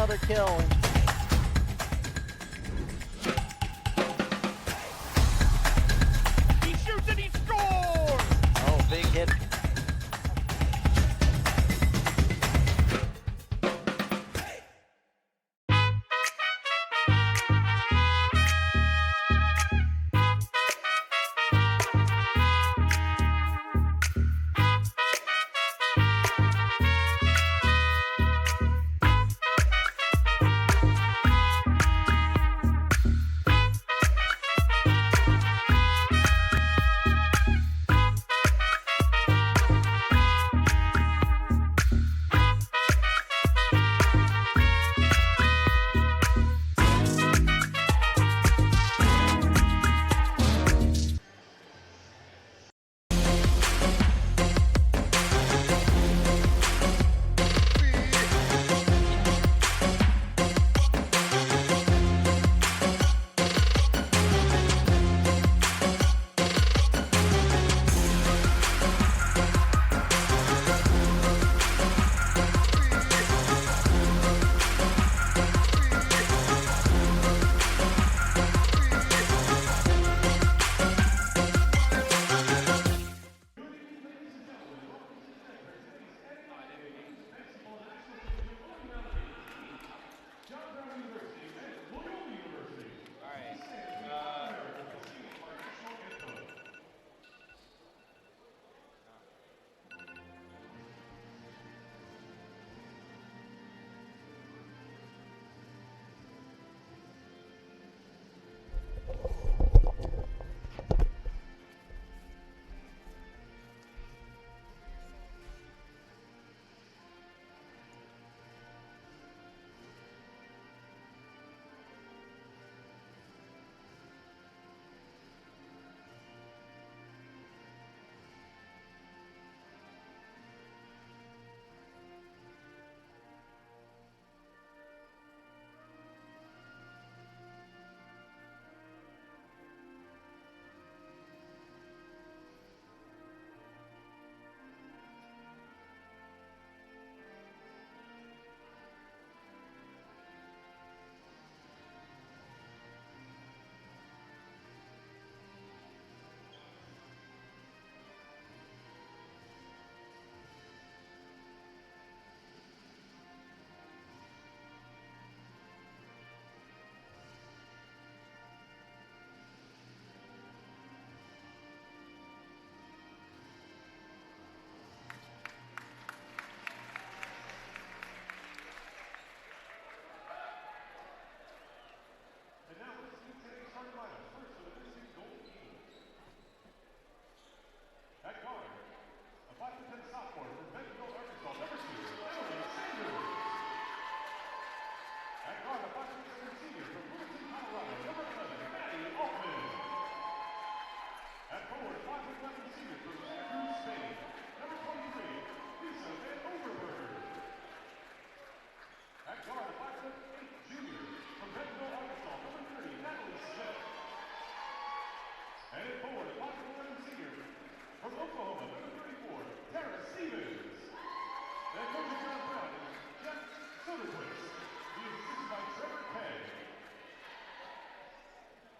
another kill. He shoots and he scores! Oh, big hit.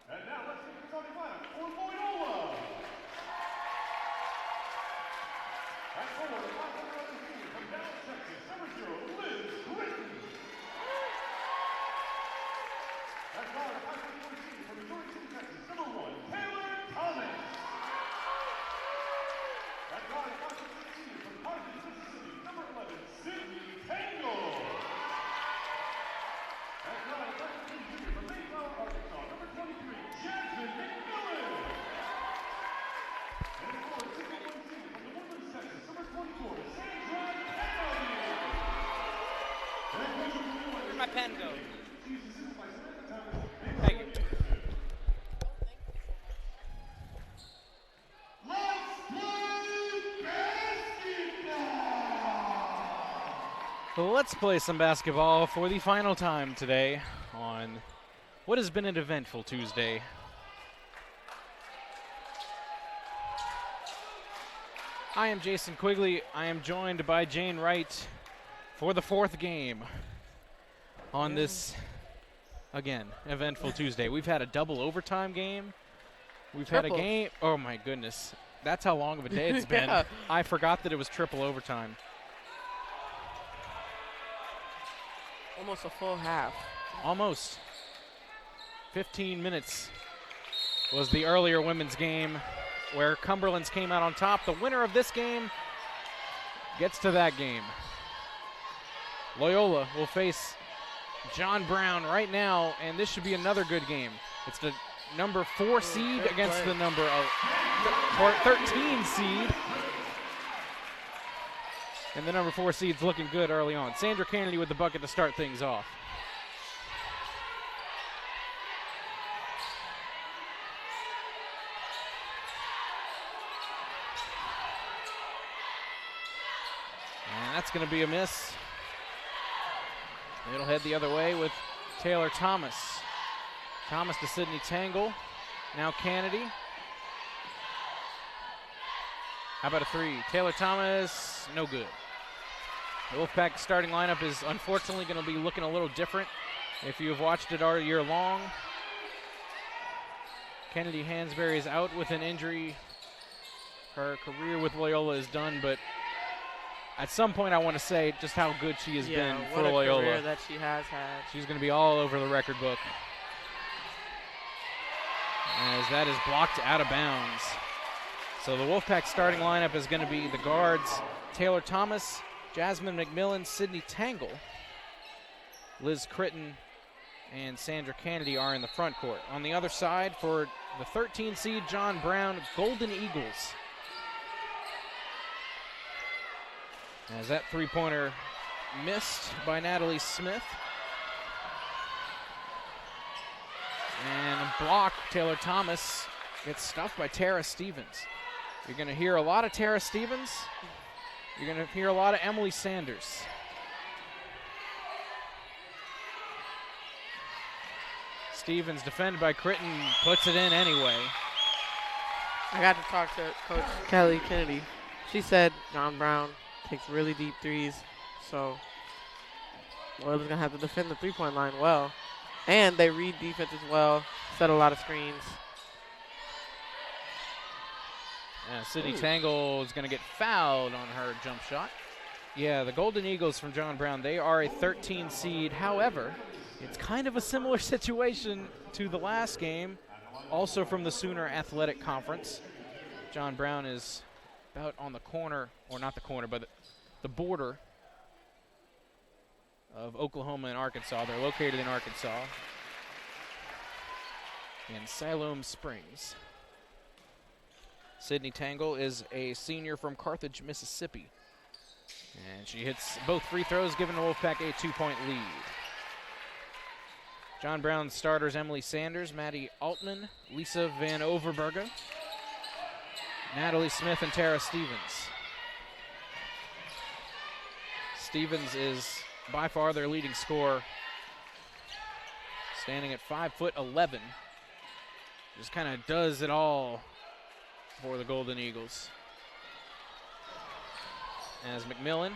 And now let's meet the starting lineup for Loyola. At forward, the Boston Red Senior from Dallas, Texas, number 0, Liz Britton. At guard, the Boston Red Senior from Missouri City, Texas, number 1, Taylor Thomas. At guard, the Boston Red Senior from Carthage, Mississippi, number 11, Sydney Tangle. At guard, the Boston Red Senior from Mayflower, Arkansas, number 23, Jasmine McMillan. And at forward, 61 Senior from the Woodlands, Texas, number 24, Sandra Kennedy. Where'd my pen go? Thank you. Let's play some basketball for the final time today on what has been an eventful Tuesday. I am Jason Quigley. I am joined by Jane Wright for the fourth game. on this, again, eventful Tuesday. We've had a double overtime game. We've had a game. Oh, my goodness. That's how long of a day it's been. Yeah. I forgot that it was triple overtime. Almost a full half. Almost. 15 minutes was the earlier women's game where Cumberland's came out on top. The winner of this game gets to that game. Loyola will face John Brown right now, and this should be another good game. It's the number 4 seed against the number 13 seed. And the number 4 seed's looking good early on. Sandra Kennedy with the bucket to start things off. And that's going to be a miss. It'll head the other way with Taylor Thomas. Thomas to Sydney Tangle. Now Kennedy. How about a 3? Taylor Thomas, no good. The Wolfpack starting lineup is unfortunately going to be looking a little different if you've watched it all year long. Kennedy Hansberry is out with an injury. Her career with Loyola is done, but at some point I want to say just how good she has been for what a Loyola. career that she has had. She's going to be all over the record book. As that is blocked out of bounds. So the Wolfpack starting lineup is going to be the guards, Taylor Thomas, Jasmine McMillan, Sydney Tangle, Liz Critton, and Sandra Kennedy are in the front court. On the other side for the 13 seed, John Brown, Golden Eagles. As that three-pointer missed by Smith. And a block, Taylor Thomas gets stuffed by Tara Stevens. You're going to hear a lot of Tara Stevens. You're going to hear a lot of Emily Sanders. Stevens defended by Critton, puts it in anyway. I got to talk to Coach Kelly Kennedy. She said John Brown takes really deep threes, so Loyola's going to have to defend the three-point line well. And they read defense as well, set a lot of screens. Sydney Tangle is going to get fouled on her jump shot. Yeah, the Golden Eagles from John Brown, they are a 13 seed. However, it's kind of a similar situation to the last game, also from the Sooner Athletic Conference. John Brown is about on the corner, or not the corner, but the border of Oklahoma and Arkansas. They're located in Arkansas, in Siloam Springs. Sydney Tangle is a senior from Carthage, Mississippi. And she hits both free throws, giving the Wolfpack a 2-point lead. John Brown's starters, Emily Sanders, Maddie Altman, Lisa Van Overbergen, Natalie Smith, and Tara Stevens. Stevens is by far their leading scorer, standing at 5'11". Just kind of does it all for the Golden Eagles. As McMillan,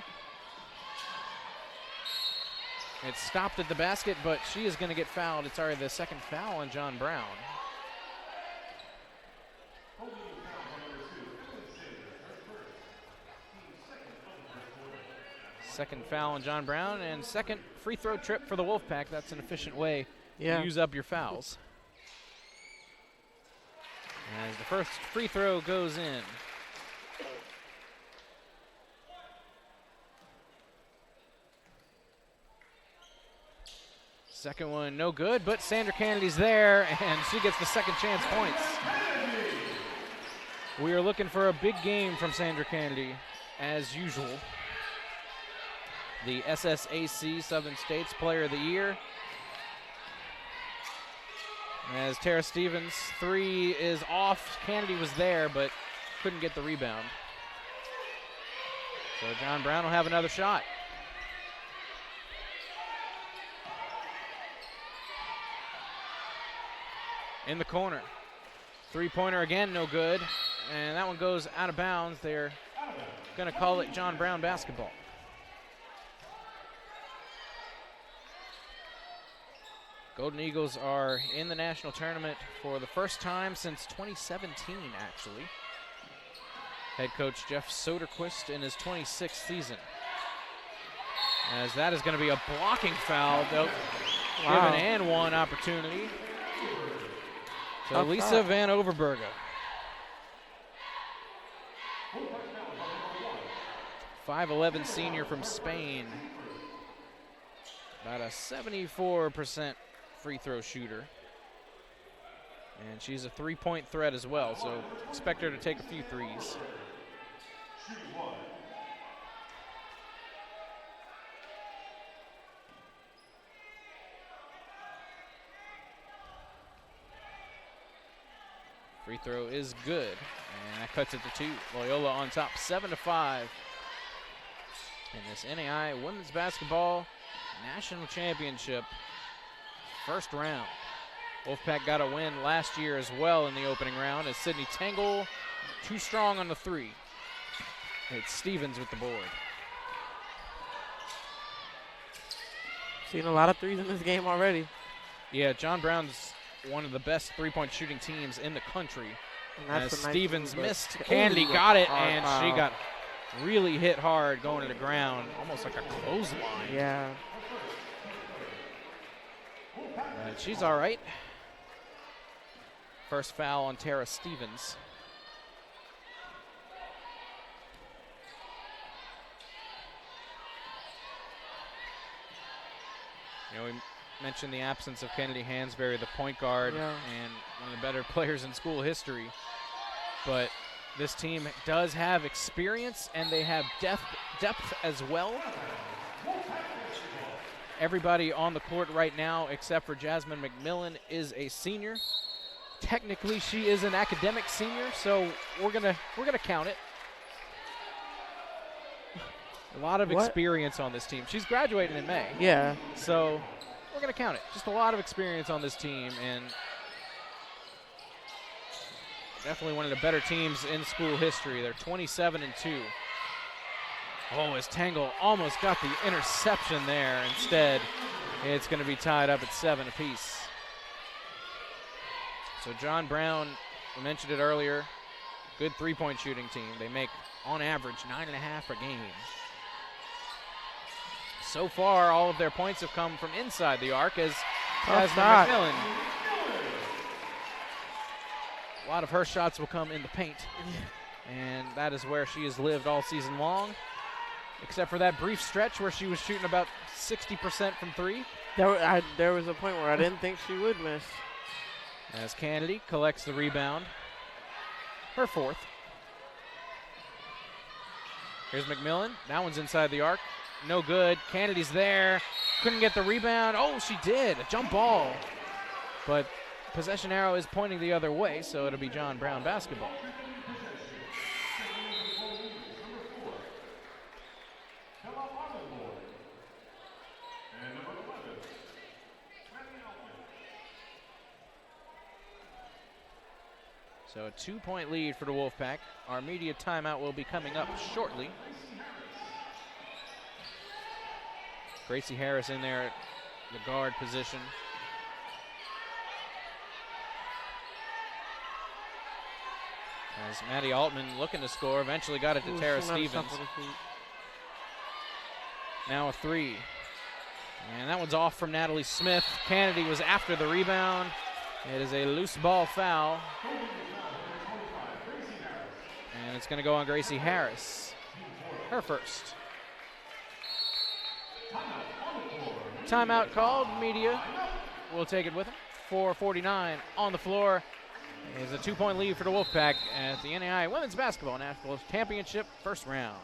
it's stopped at the basket, but she is going to get fouled. It's already the second foul on John Brown. Second foul on John Brown, and second free throw trip for the Wolfpack. That's an efficient way to use up your fouls. As the first free throw goes in. Second one, no good, but Sandra Kennedy's there, and she gets the second chance points. We are looking for a big game from Sandra Kennedy, as usual. The SSAC Southern States Player of the Year. As Tara Stevens' three is off. Kennedy was there, but couldn't get the rebound. So John Brown will have another shot. In the corner. Three-pointer again, no good. And that one goes out of bounds. They're going to call it John Brown basketball. Golden Eagles are in the national tournament for the first time since 2017, actually. Head coach Jeff Soderquist in his 26th season. As that is going to be a blocking foul. They'll give an and one opportunity to Lisa Van Overberga. 5'11" senior from Spain. About a 74% free throw shooter. And she's a three-point threat as well, so expect her to take a few threes. Free throw is good, and that cuts it to 2. Loyola on top, 7-5. In this NAIA Women's Basketball National Championship first round. Wolfpack got a win last year as well in the opening round as Sydney Tangle too strong on the 3. It's Stevens with the board. Seen a lot of threes in this game already. Yeah, John Brown's one of the best three-point shooting teams in the country. As Stevens missed, Kennedy got it, and she got really hit hard going to the ground, almost like a clothesline. Yeah. But she's all right. First foul on Tara Stevens. You know, we mentioned the absence of Kennedy Hansberry, the point guard, and one of the better players in school history. But this team does have experience, and they have depth as well. Everybody on the court right now, except for Jasmine McMillan, is a senior. Technically, she is an academic senior, so we're gonna count it. A lot of experience on this team. She's graduating in May. Yeah. So we're going to count it. Just a lot of experience on this team, and definitely one of the better teams in school history. They're 27-2. Oh, as Tangle almost got the interception there. Instead, it's going to be tied up at 7 apiece. So John Brown, we mentioned it earlier, good three-point shooting team. They make, on average, 9.5 a game. So far, all of their points have come from inside the arc as Jasmine McMillan. A lot of her shots will come in the paint, and that is where she has lived all season long, except for that brief stretch where she was shooting about 60% from 3. There was a point where I didn't think she would miss. As Kennedy collects the rebound, her 4th. Here's McMillan. That one's inside the arc. No good. Kennedy's there. Couldn't get the rebound. Oh, she did. A jump ball. But possession arrow is pointing the other way, so it'll be John Brown basketball. So a 2-point lead for the Wolfpack. Our media timeout will be coming up shortly. Gracie Harris in there at the guard position. As Maddie Altman looking to score, eventually got it to Tara Stevens. Now a 3. And that one's off from Natalie Smith. Kennedy was after the rebound. It is a loose ball foul. And it's going to go on Gracie Harris. Her first. Timeout called. Media will take it with them. 4:49 on the floor. Is a 2-point lead for the Wolfpack at the NAIA Women's Basketball National Championship first round.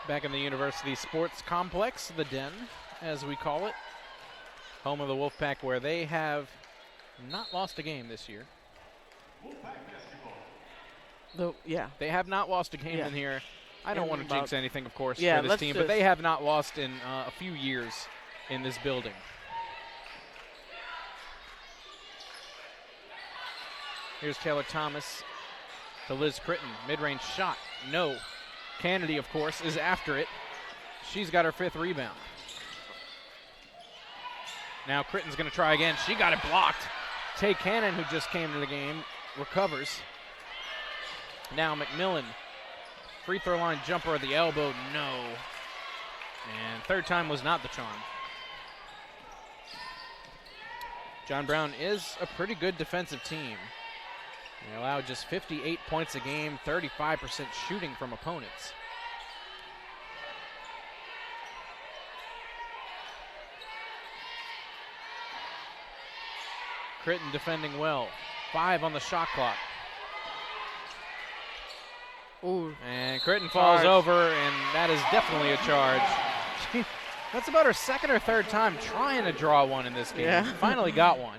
Back in the University Sports Complex, the Den, as we call it. Home of the Wolfpack, where they have not lost a game this year. Yeah. They have not lost a game Yeah. in here. I don't want to jinx anything, of course, Yeah, for this let's team, but they have not lost in a few years in this building. Here's Taylor Thomas to Liz Critton. Mid-range shot. No. Kennedy, of course, is after it. She's got her 5th rebound. Now Critton's going to try again. She got it blocked. Tay Cannon, who just came to the game, recovers. Now McMillan. Free throw line jumper at the elbow. No. And 3rd time was not the charm. John Brown is a pretty good defensive team. They allow just 58 points a game, 35% shooting from opponents. Critton defending well. 5 on the shot clock. Ooh. And Critton falls over, and that is definitely a charge. That's about her 2nd or 3rd time trying to draw one in this game. Yeah. Finally got one.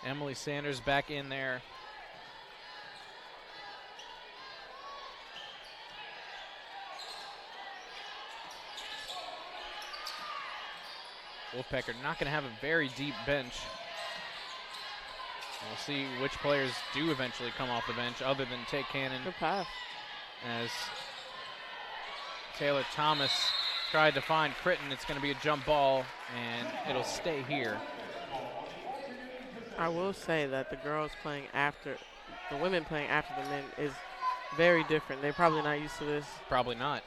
Emily Sanders back in there. Wolfpack are not going to have a very deep bench. We'll see which players do eventually come off the bench other than Tay Cannon. Good pass. As Taylor Thomas tried to find Critton. It's going to be a jump ball, and it'll stay here. I will say that the girls playing after, the women playing after the men is very different. They're probably not used to this. Probably not.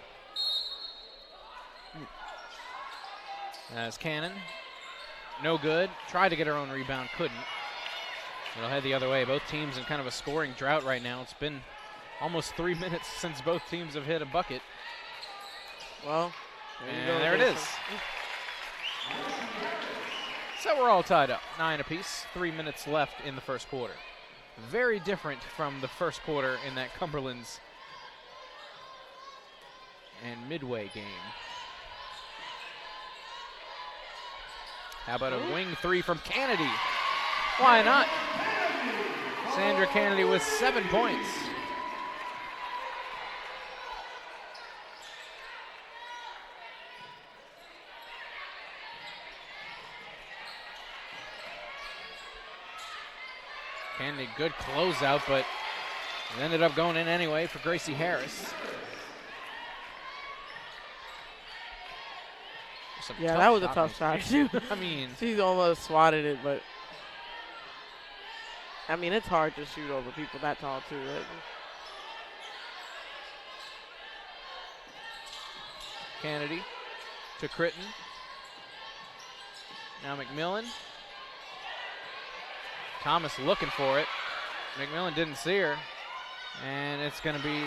As Cannon, no good. Tried to get her own rebound, couldn't. It'll head the other way. Both teams in kind of a scoring drought right now. It's been almost 3 minutes since both teams have hit a bucket. Well, there it is. So we're all tied up, 9 apiece, 3 minutes left in the first quarter. Very different from the first quarter in that Cumberland's and Midway game. How about a wing 3 from Kennedy? Why not? Sandra Kennedy with 7 points. Kennedy, good closeout, but it ended up going in anyway for Gracie Harris. Yeah, that was a tough shot, too. I mean, she's almost swatted it, but I mean, it's hard to shoot over people that tall, too. Right? Kennedy to Critton. Now McMillan. Thomas looking for it. McMillan didn't see her. And it's going to be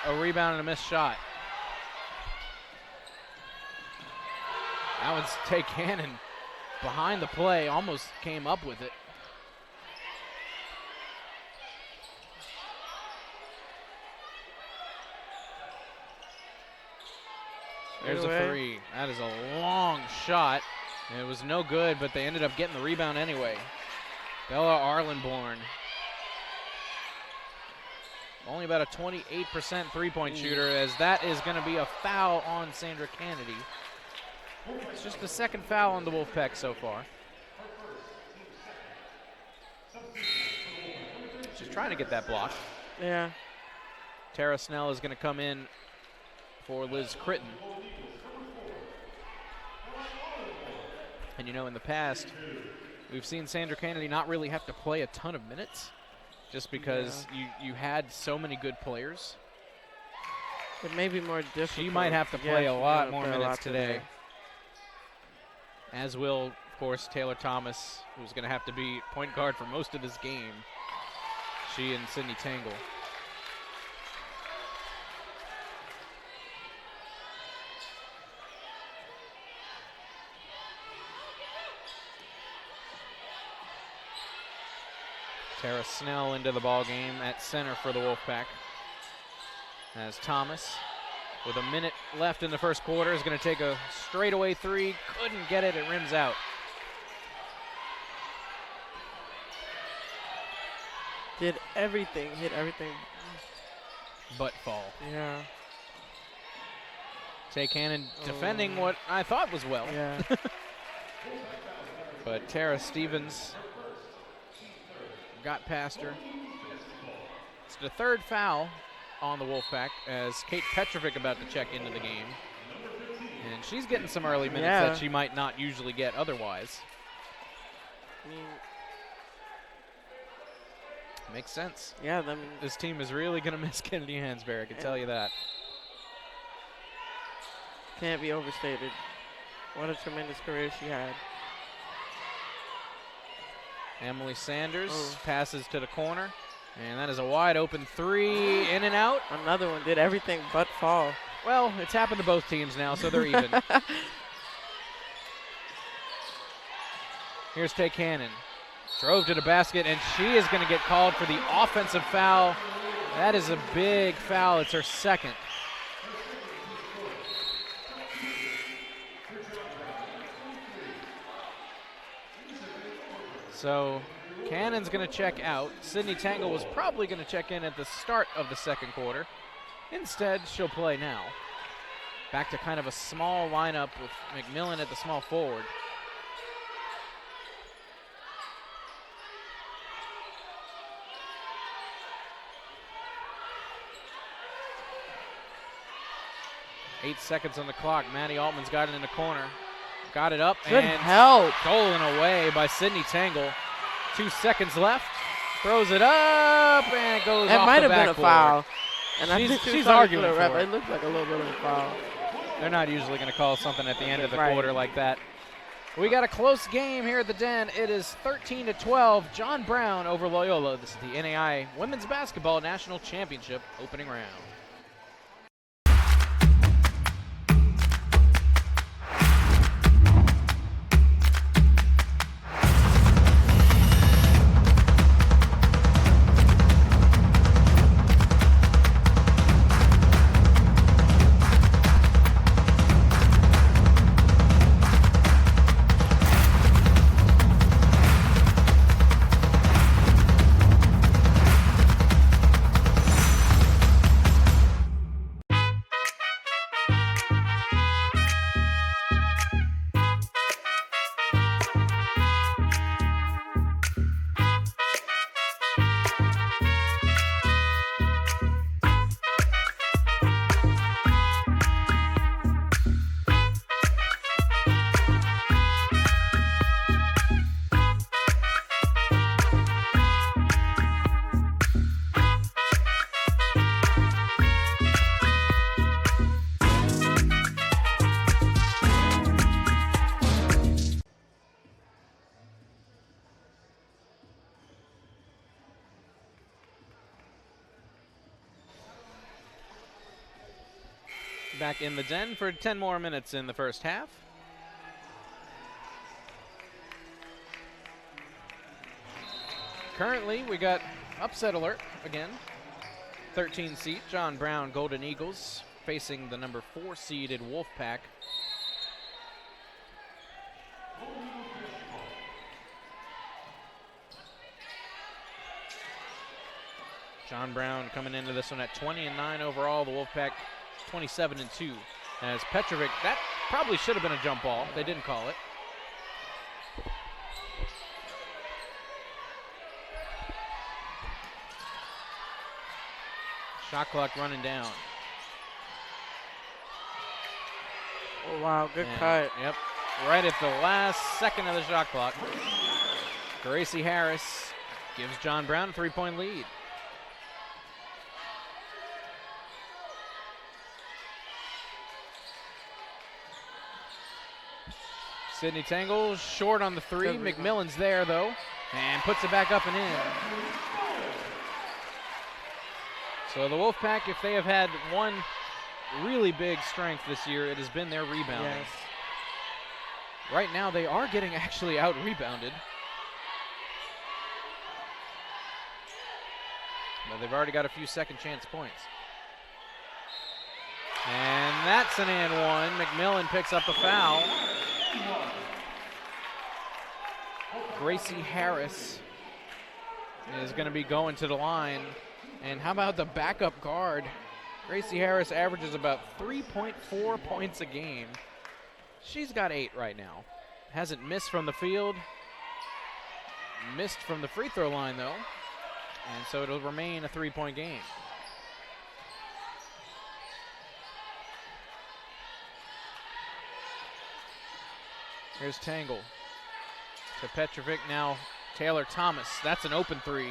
a rebound and a missed shot. That one's Tay Cannon behind the play, almost came up with it. There's a 3. That is a long shot. It was no good, but they ended up getting the rebound anyway. Bella Arlenborn. Only about a 28% three-point shooter, as that is going to be a foul on Sandra Kennedy. It's just the 2nd foul on the Wolfpack so far. She's trying to get that block. Yeah. Tara Snell is going to come in for Liz Critton. And you know, in the past, we've seen Sandra Kennedy not really have to play a ton of minutes just because you had so many good players. It may be more difficult. She might have to play a lot more minutes today. As will, of course, Taylor Thomas, who's going to have to be point guard for most of this game. She and Sydney Tangle. Tara Snell into the ball game at center for the Wolfpack. As Thomas, with a minute left in the first quarter, is going to take a straightaway three. Couldn't get it. It rims out. Did everything, hit everything. Butt fall. Yeah. Tay Cannon defending what I thought was well. Yeah. But Tara Stevens got past her. It's the third foul on the Wolfpack as Kate Petrovic about to check into the game. And she's getting some early minutes that she might not usually get otherwise. I mean, makes sense. yeah, I mean, This team is really going to miss Kennedy Hansberry, I can tell you that. can't be overstated. What a tremendous career she had. Emily Sanders passes to the corner, and that is a wide open three, in and out. Another one did everything but fall. Well, it's happened to both teams now, so they're even. Here's Tay Cannon. Drove to the basket, and she is going to get called for the offensive foul. That is a big foul. It's her second. So Cannon's going to check out. Sydney Tangle was probably going to check in at the start of the second quarter. Instead, she'll play now. Back to kind of a small lineup with McMillan at the small forward. Eight seconds on the clock. Maddie Altman's got it in the corner. Got it up. Good and help. stolen away by Sydney Tangle. 2 seconds left. Throws it up, and it goes off the backboard. It might have been a foul. And I think she's arguing for it. It looked like a little bit of a foul. They're not usually going to call something at the end of the quarter like that. We got a close game here at the Den. It is 13-12. John Brown over Loyola. This is the NAIA Women's Basketball National Championship opening round. Back in the Den for 10 more minutes in the first half. Currently, we got upset alert again. 13 seed John Brown Golden Eagles facing the number 4 seeded Wolfpack. John Brown coming into this one at 20-9 overall. The Wolfpack 27-2. As Petrovic, that probably should have been a jump ball. They didn't call it. Shot clock running down. Oh, wow, good cut. Yep, right at the last second of the shot clock. Gracie Harris gives John Brown a 3-point lead. Sydney Tangle short on the three. McMillan's there, though, and puts it back up and in. So the Wolfpack, if they have had one really big strength this year, it has been their rebounding. Yes. Right now, they are getting actually out-rebounded. but they've already got a few second chance points. And that's an and one. McMillan picks up a foul. Gracie Harris is going to be going to the line. And how about the backup guard? Gracie Harris averages about 3.4 points a game. She's got 8 right now. Hasn't missed from the field. Missed from the free throw line, though. And so it'll remain a 3-point game. Here's Tangle to Petrovic. Now Taylor Thomas. That's an open 3.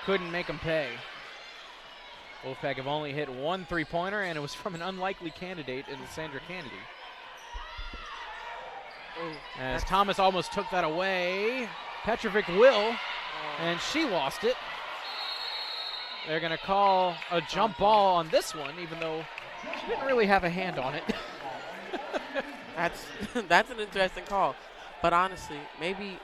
Couldn't make him pay. Wolfpack have only hit 1 3-pointer, and it was from an unlikely candidate in Sandra Kennedy. As Thomas almost took that away. Petrovic will, and she lost it. They're going to call a jump ball on this one, even though she didn't really have a hand on it. That's an interesting call. But honestly, maybe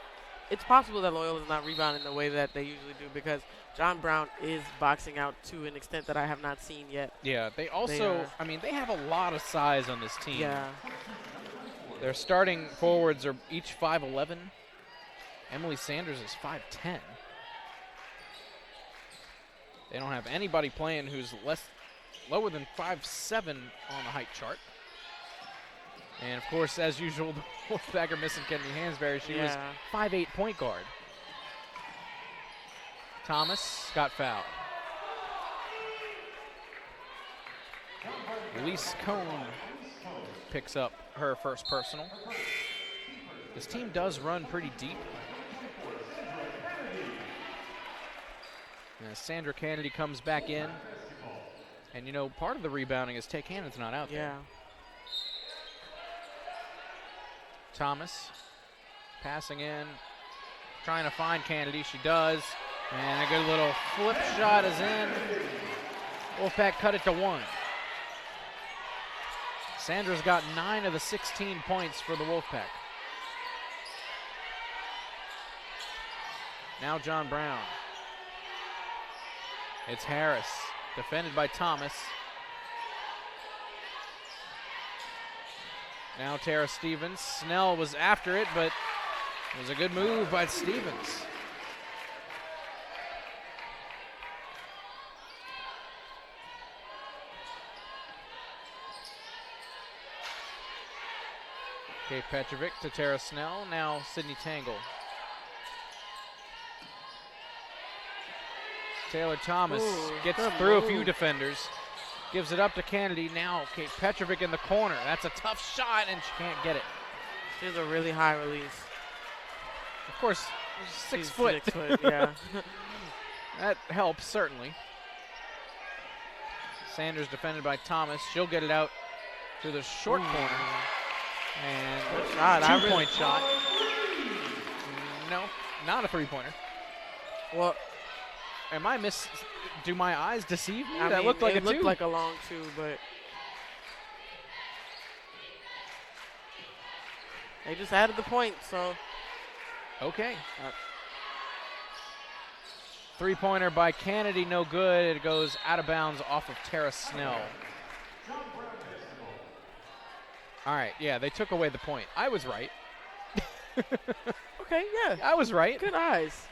it's possible that Loyola is not rebounding the way that they usually do, because John Brown is boxing out to an extent that I have not seen yet. Yeah, they also, I mean, they have a lot of size on this team. Yeah. Their starting forwards are each 5'11". Emily Sanders is 5'10". They don't have anybody playing who's lower than 5'7" on the height chart. And, of course, as usual, the Wolfpack are missing Kennedy Hansberry. She was 5'8" point guard. Thomas got fouled. Elise Cone picks up her first personal. This team does run pretty deep. And as Sandra Kennedy comes back in. And, you know, part of the rebounding is Tay Cannon's not out there. Yeah. Thomas passing in, trying to find Kennedy. She does. And a good little flip shot is in. Wolfpack cut it to 1. Sandra's got 9 of the 16 points for the Wolfpack. Now John Brown. It's Harris, defended by Thomas. Now Tara Stevens. Snell was after it, but it was a good move by Stevens. Kate Petrovic to Tara Snell. Now Sydney Tangle. Taylor Thomas gets through a few defenders. Gives it up to Kennedy. Now Kate Petrovic in the corner. That's a tough shot, and she can't get it. She has a really high release. Of course, 6 foot. 6 foot, yeah. That helps, certainly. Sanders defended by Thomas. She'll get it out to the short corner. And good shot. 2-point shot. No, not a 3-pointer. Well, do my eyes deceive me? I That mean, looked like it a looked 2. like a long 2, but they just added the point, so. Okay. 3-pointer by Kennedy, no good. It goes out of bounds off of Tara Snell. All right, yeah, they took away the point. I was right. Okay, yeah. I was right. Good eyes.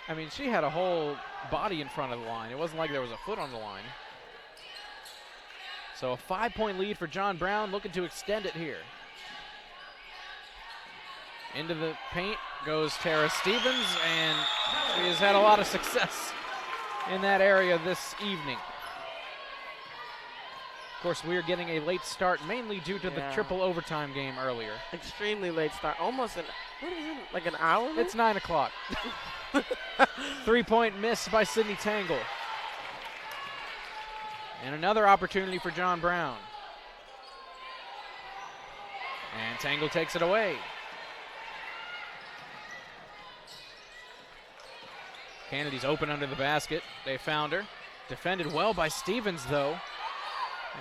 I mean, she had a whole body in front of the line. It wasn't like there was a foot on the line. So a 5-point lead for John Brown, looking to extend it here. Into the paint goes Tara Stevens, and she has had a lot of success in that area this evening. Of course, we are getting a late start, mainly due to the triple overtime game earlier. Extremely late start. Almost like an hour? It's 9 o'clock. 3-point miss by Sydney Tangle. And another opportunity for John Brown. And Tangle takes it away. Kennedy's open under the basket. They found her. Defended well by Stevens, though.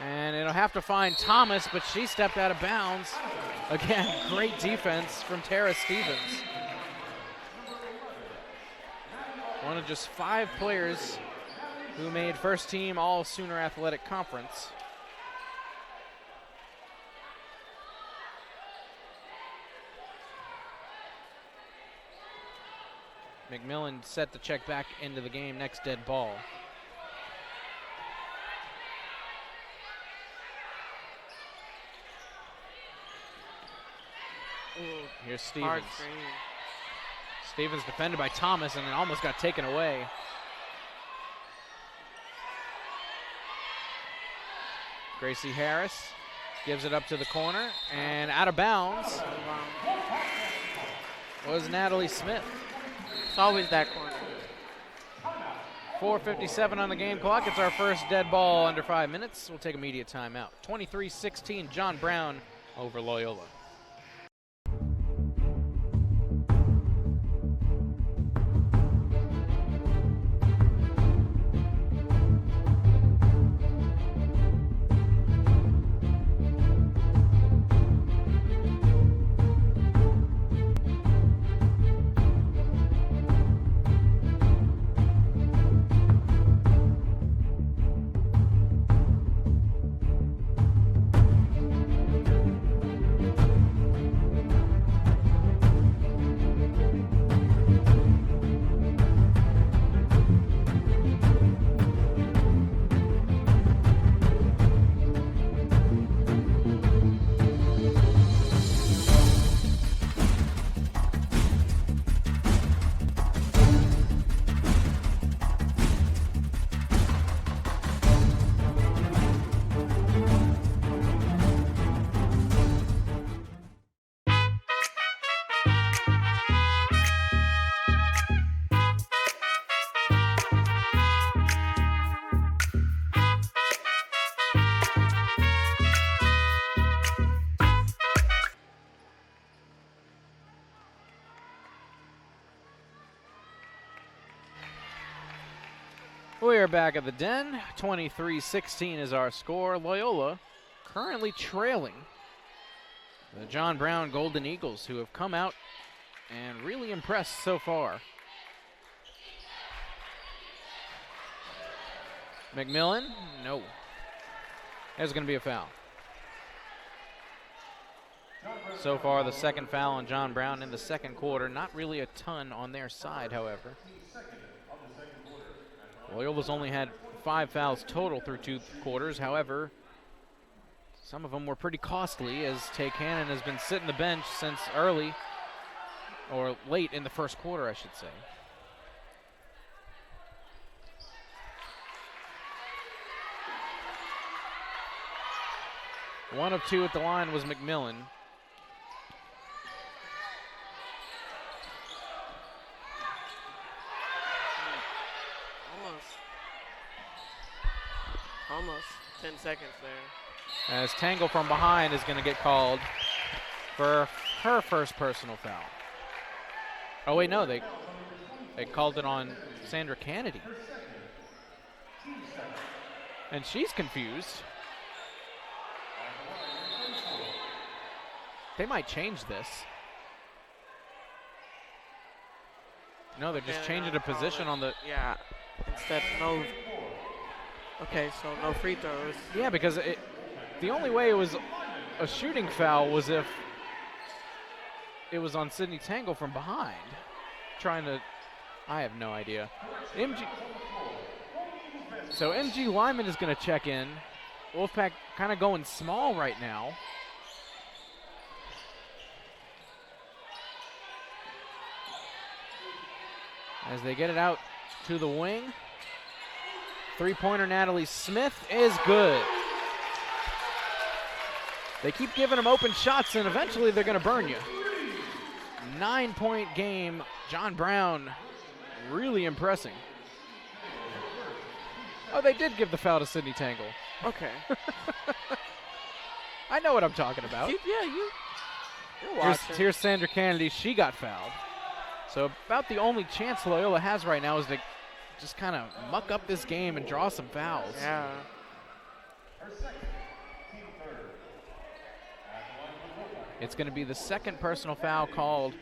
And it'll have to find Thomas, but she stepped out of bounds. Again, great defense from Tara Stevens. of just 5 players who made first team all Sooner Athletic Conference. McMillan set to check back into the game, next dead ball. Ooh, Here's hard Stevens. screen. Stevens defended by Thomas and it almost got taken away. Gracie Harris gives it up to the corner and out of bounds was Natalie Smith. It's always that corner. 4:57 on the game clock. It's our first dead ball under 5 minutes. We'll take a media timeout. 23-16, John Brown over Loyola. We are back at the Den. 23-16 is our score. Loyola currently trailing the John Brown Golden Eagles, who have come out and really impressed so far. McMillan, no. There's going to be a foul. So far, the second foul on John Brown in the second quarter. Not really a ton on their side, however. Loyola's only had 5 fouls total through 2 quarters. However, some of them were pretty costly, as Tay Cannon has been sitting the bench since early, or late in the first quarter, I should say. One of 2 at the line was McMillan. Almost 10 seconds there. As Tangle from behind is going to get called for her first personal foul. Oh wait, no, they called it on Sandra Kennedy. And she's confused. They might change this. No, they're just changing the position on the... Yeah, instead no... Okay, so no free throws. Yeah, because the only way it was a shooting foul was if it was on Sydney Tangle from behind. Trying to... I have no idea. So MG Lyman is going to check in. Wolfpack kind of going small right now. As they get it out to the wing. Three-pointer Natalie Smith is good. They keep giving them open shots, and eventually they're going to burn you. 9-point game. John Brown really impressing. Oh, they did give the foul to Sydney Tangle. Okay. I know what I'm talking about. You're watching. Here's Sandra Kennedy. She got fouled. So about the only chance Loyola has right now is to just kind of muck up this game and draw some fouls. Yeah. It's going to be the second personal foul called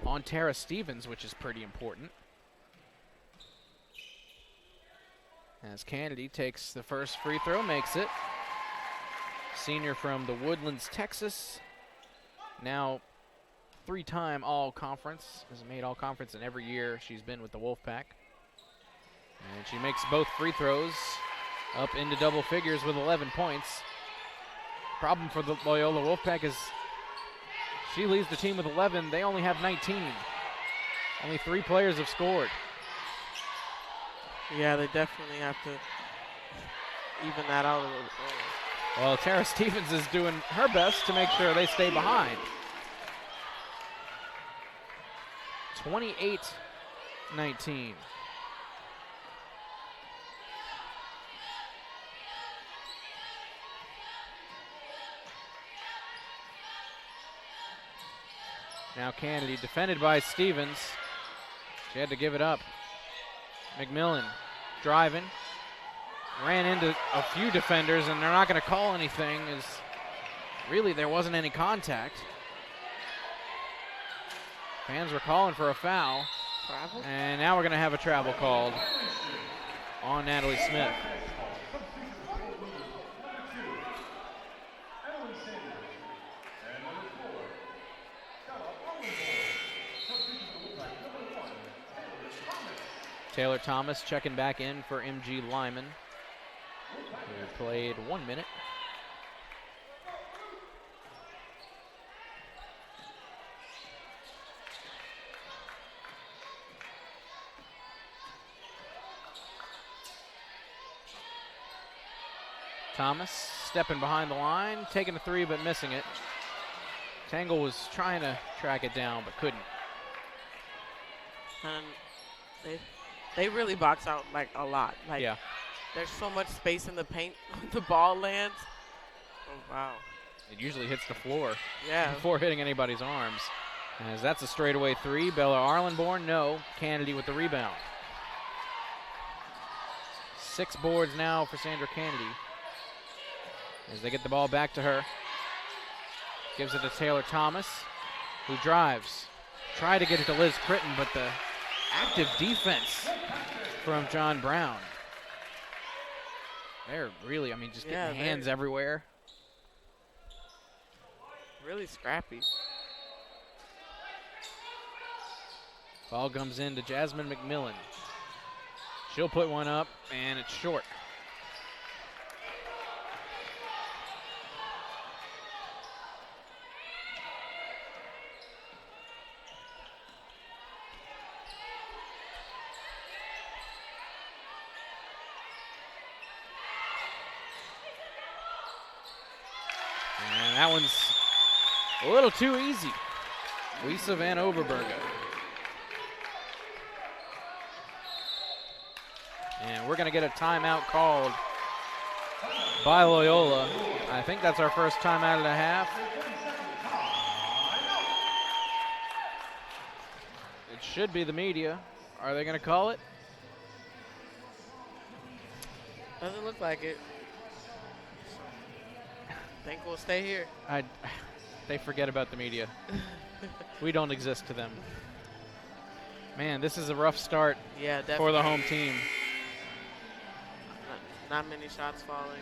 on Tara Stevens, which is pretty important. as Kennedy takes the first free throw, makes it. Senior from the Woodlands, Texas. Now 3-time All-Conference. Has made All-Conference in every year she's been with the Wolfpack. And she makes both free throws up into double figures with 11 points. Problem for the Loyola Wolfpack is she leads the team with 11. They only have 19. Only 3 players have scored. Yeah, they definitely have to even that out a little bit. Well, Tara Stevens is doing her best to make sure they stay behind. 28-19. Now Kennedy defended by Stevens. She had to give it up. McMillan driving. Ran into a few defenders, and they're not going to call anything, as really there wasn't any contact. Fans were calling for a foul. Travel? And now we're going to have a travel called on Natalie Smith. Taylor Thomas checking back in for MG Lyman, who played 1 minute. Thomas stepping behind the line, taking a 3 but missing it. Tangle was trying to track it down but couldn't. And they really box out like a lot. Like, yeah. There's so much space in the paint when the ball lands. Oh, wow. It usually hits the floor Yeah. before hitting anybody's arms. As that's a straightaway 3. Bella Arlenborn, no. Kennedy with the rebound. 6 boards now for Sandra Kennedy. As they get the ball back to her. Gives it to Taylor Thomas, who drives. Tried to get it to Liz Critton, but the active defense from John Brown. They're really, just getting hands everywhere. Really scrappy. Ball comes in to Jasmine McMillan. She'll put one up, and it's short. And that one's a little too easy. Lisa Van Overbergen. And we're going to get a timeout called by Loyola. I think that's our first timeout and a half. It should be the media. Are they going to call it? Doesn't look like it. Think we'll stay here. They forget about the media. We don't exist to them. Man, this is a rough start for the home team. Not many shots falling.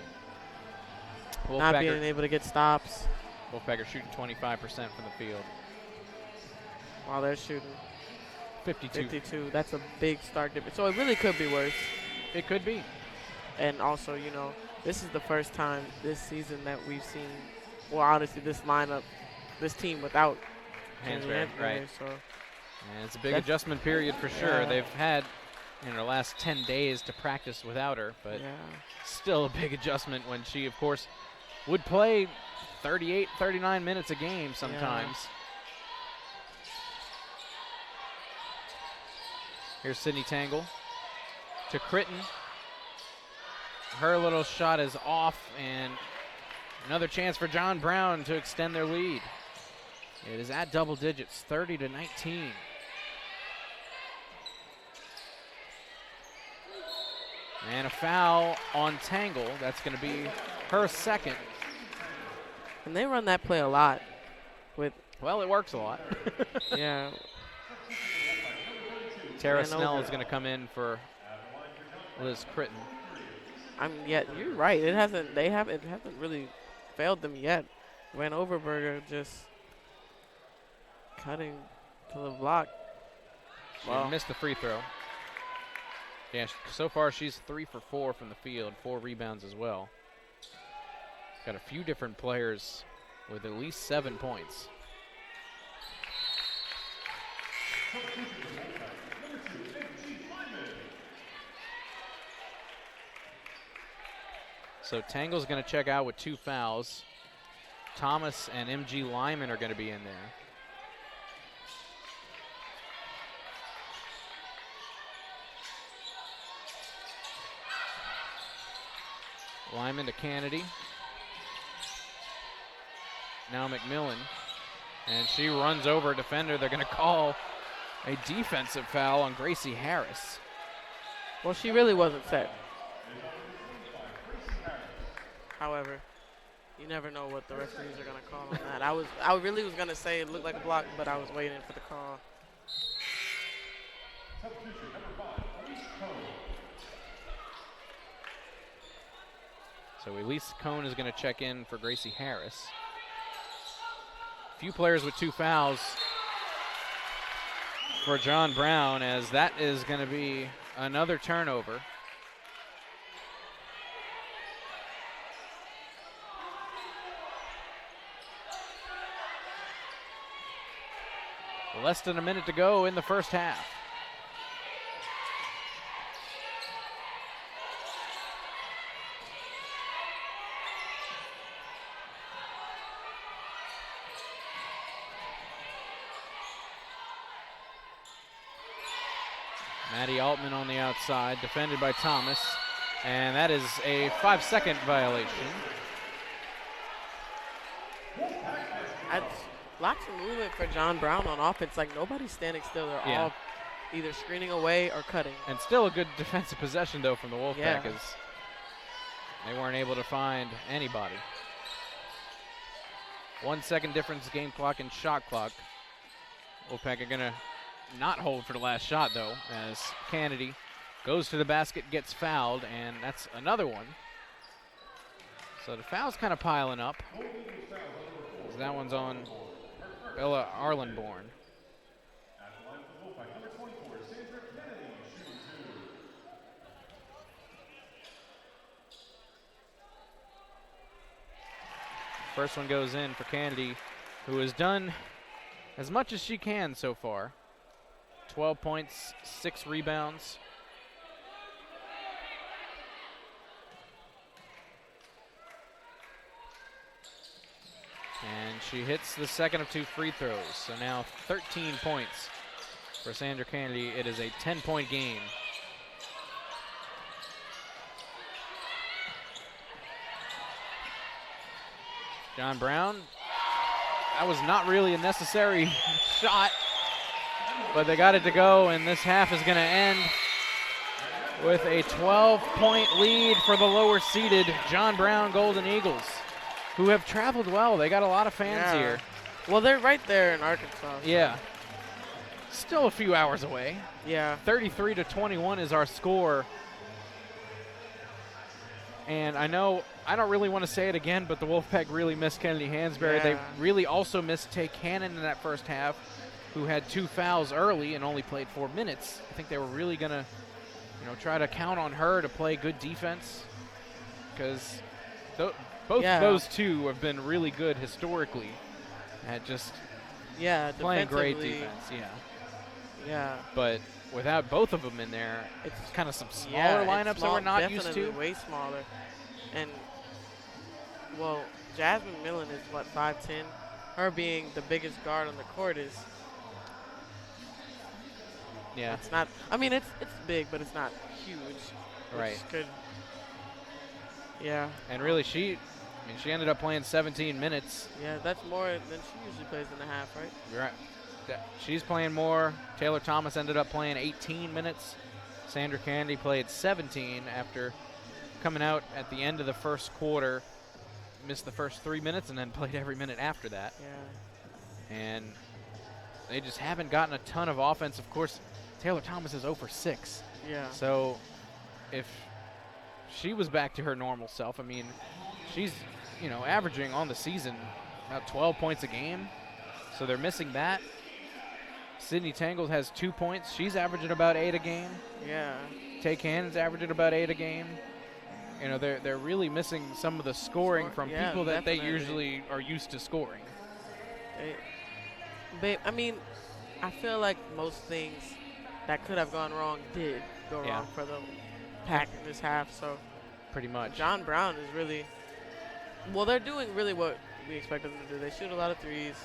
Wolfpack Not being able to get stops. Wolfpack are shooting 25% from the field. While they're shooting 52. That's a big start difference. So it really could be worse. It could be. And also, this is the first time this season that we've seen, well, honestly, this lineup, this team without Hansberry, right. So and it's a big adjustment period for sure. They've had in the last 10 days to practice without her, but still a big adjustment when she, of course, would play 38, 39 minutes a game sometimes. Here's Sydney Tangle to Critton. Her little shot is off, and another chance for John Brown to extend their lead. It is at double digits, 30-19. And a foul on Tangle. That's going to be her second. And they run that play a lot. Well, it works a lot. Yeah. Tara Snell is going to come in for Liz Critton. I mean, yeah, you're right. It hasn't. It hasn't really failed them yet. Van Overberger just cutting to the block. She Wow. missed the free throw. Yeah, so far she's 3 for 4 from the field, 4 rebounds as well. Got a few different players with at least 7 points. So Tangle's going to check out with 2 fouls. Thomas and MG Lyman are going to be in there. Lyman to Kennedy. Now McMillan. And she runs over a defender. They're going to call a defensive foul on Gracie Harris. Well, she really wasn't set. However, you never know what the referees are going to call on that. I really was going to say it looked like a block, but I was waiting for the call. So Elise Cone is going to check in for Gracie Harris. Few players with 2 fouls for John Brown, as that is going to be another turnover. Less than a minute to go in the first half. Maddie Altman on the outside, defended by Thomas, and that is a 5-second violation. Lots of movement for John Brown on offense. Like, nobody's standing still. They're all either screening away or cutting. And still a good defensive possession, though, from the Wolfpack, Yeah. as they weren't able to find anybody. 1 second difference, game clock and shot clock. Wolfpack are going to not hold for the last shot, though, as Kennedy goes to the basket, gets fouled, and that's another one. So the foul's kind of piling up. That one's on Bella Arlenborn. First one goes in for Kennedy, who has done as much as she can so far. 12 points, 6 rebounds. And she hits the second of 2 free throws. So now 13 points for Sandra Kennedy. It is a 10-point game. John Brown, that was not really a necessary shot, but they got it to go, and this half is going to end with a 12-point lead for the lower-seeded John Brown Golden Eagles, who have traveled well. They got a lot of fans here. Well, they're right there in Arkansas. So. Yeah. Still a few hours away. Yeah. 33-21 is our score. And I know I don't really want to say it again, but the Wolfpack really missed Kennedy Hansberry. Yeah. They really also missed Tay Cannon in that first half, who had 2 fouls early and only played 4 minutes. I think they were really going to, try to count on her to play good defense, because both of those two have been really good historically at just playing great defense. Yeah. But without both of them in there, it's kind of some smaller lineups that we're not used to. Definitely way smaller. And, well, Jasmine Millen is, 5'10"? Her being the biggest guard on the court is... Yeah. It's not... I mean, it's big, but it's not huge. Right. Good. Yeah. And really, she ended up playing 17 minutes. Yeah, that's more than she usually plays in the half, right? You're right. She's playing more. Taylor Thomas ended up playing 18 minutes. Sandra Kennedy played 17 after coming out at the end of the first quarter, missed the first 3 minutes, and then played every minute after that. Yeah. And they just haven't gotten a ton of offense. Of course, Taylor Thomas is 0 for 6. Yeah. So if she was back to her normal self. I mean, she's, averaging on the season about 12 points a game. So they're missing that. Sydney Tangle has 2 points. She's averaging about 8 a game. Yeah. Tay Cannon's averaging about 8 a game. They're really missing some of the scoring from people that they usually are used to scoring. I mean, I feel like most things that could have gone wrong did go wrong for the Pack in this half. So pretty much. John Brown is really, they're doing really what we expected them to do. They shoot a lot of threes.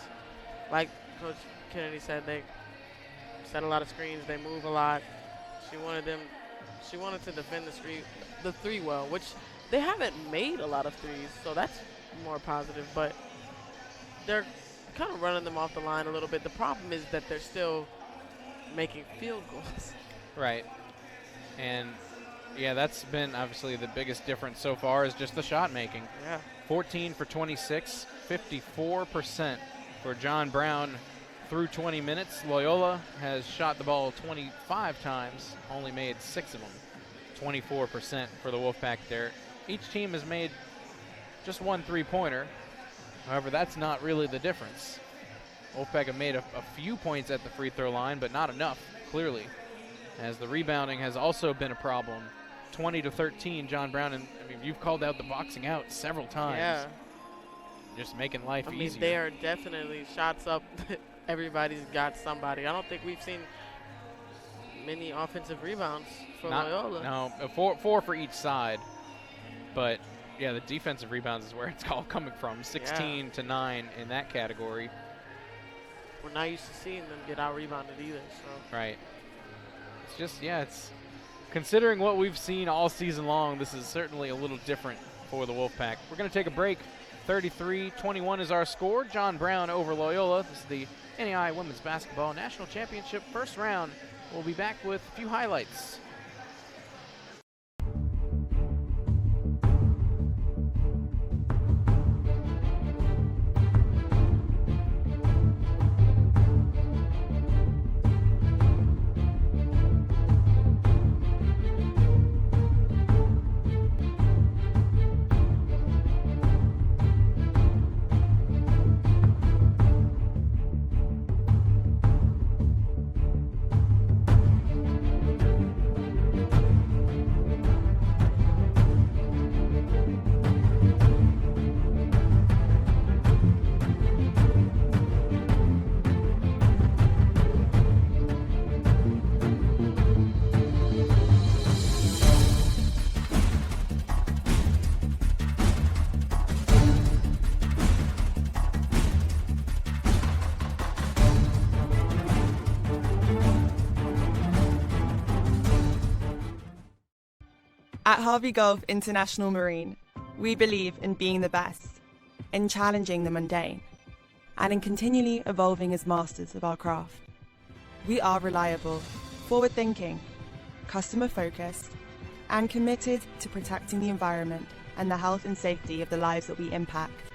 Like Coach Kennedy said, they set a lot of screens. They move a lot. She wanted to defend the three well, which they haven't made a lot of threes, so that's more positive. But they're kind of running them off the line a little bit. The problem is that they're still making field goals. Right. And, that's been obviously the biggest difference so far is just the shot making. Yeah. 14 for 26, 54% for John Brown through 20 minutes. Loyola has shot the ball 25 times, only made 6 of them. 24% for the Wolfpack there. Each team has made just 1 3-pointer. However, that's not really the difference. Wolfpack have made a few points at the free throw line, but not enough, clearly, as the rebounding has also been a problem. 20-13, John Brown, and you've called out the boxing out several times. Yeah. Just making life easier. They are definitely shots up. Everybody's got somebody. I don't think we've seen many offensive rebounds for Loyola. No, four for each side. But, the defensive rebounds is where it's all coming from. 16 to 9 in that category. We're not used to seeing them get out-rebounded either. So. Right. It's just, it's considering what we've seen all season long, this is certainly a little different for the Wolfpack. We're going to take a break. 33-21 is our score. John Brown over Loyola. This is the NAIA Women's Basketball National Championship first round. We'll be back with a few highlights. At Harvey Gulf International Marine, we believe in being the best, in challenging the mundane, and in continually evolving as masters of our craft. We are reliable, forward-thinking, customer-focused, and committed to protecting the environment and the health and safety of the lives that we impact.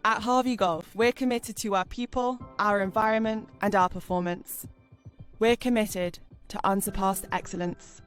At Harvey Gulf, we're committed to our people, our environment, and our performance. We're committed to unsurpassed excellence.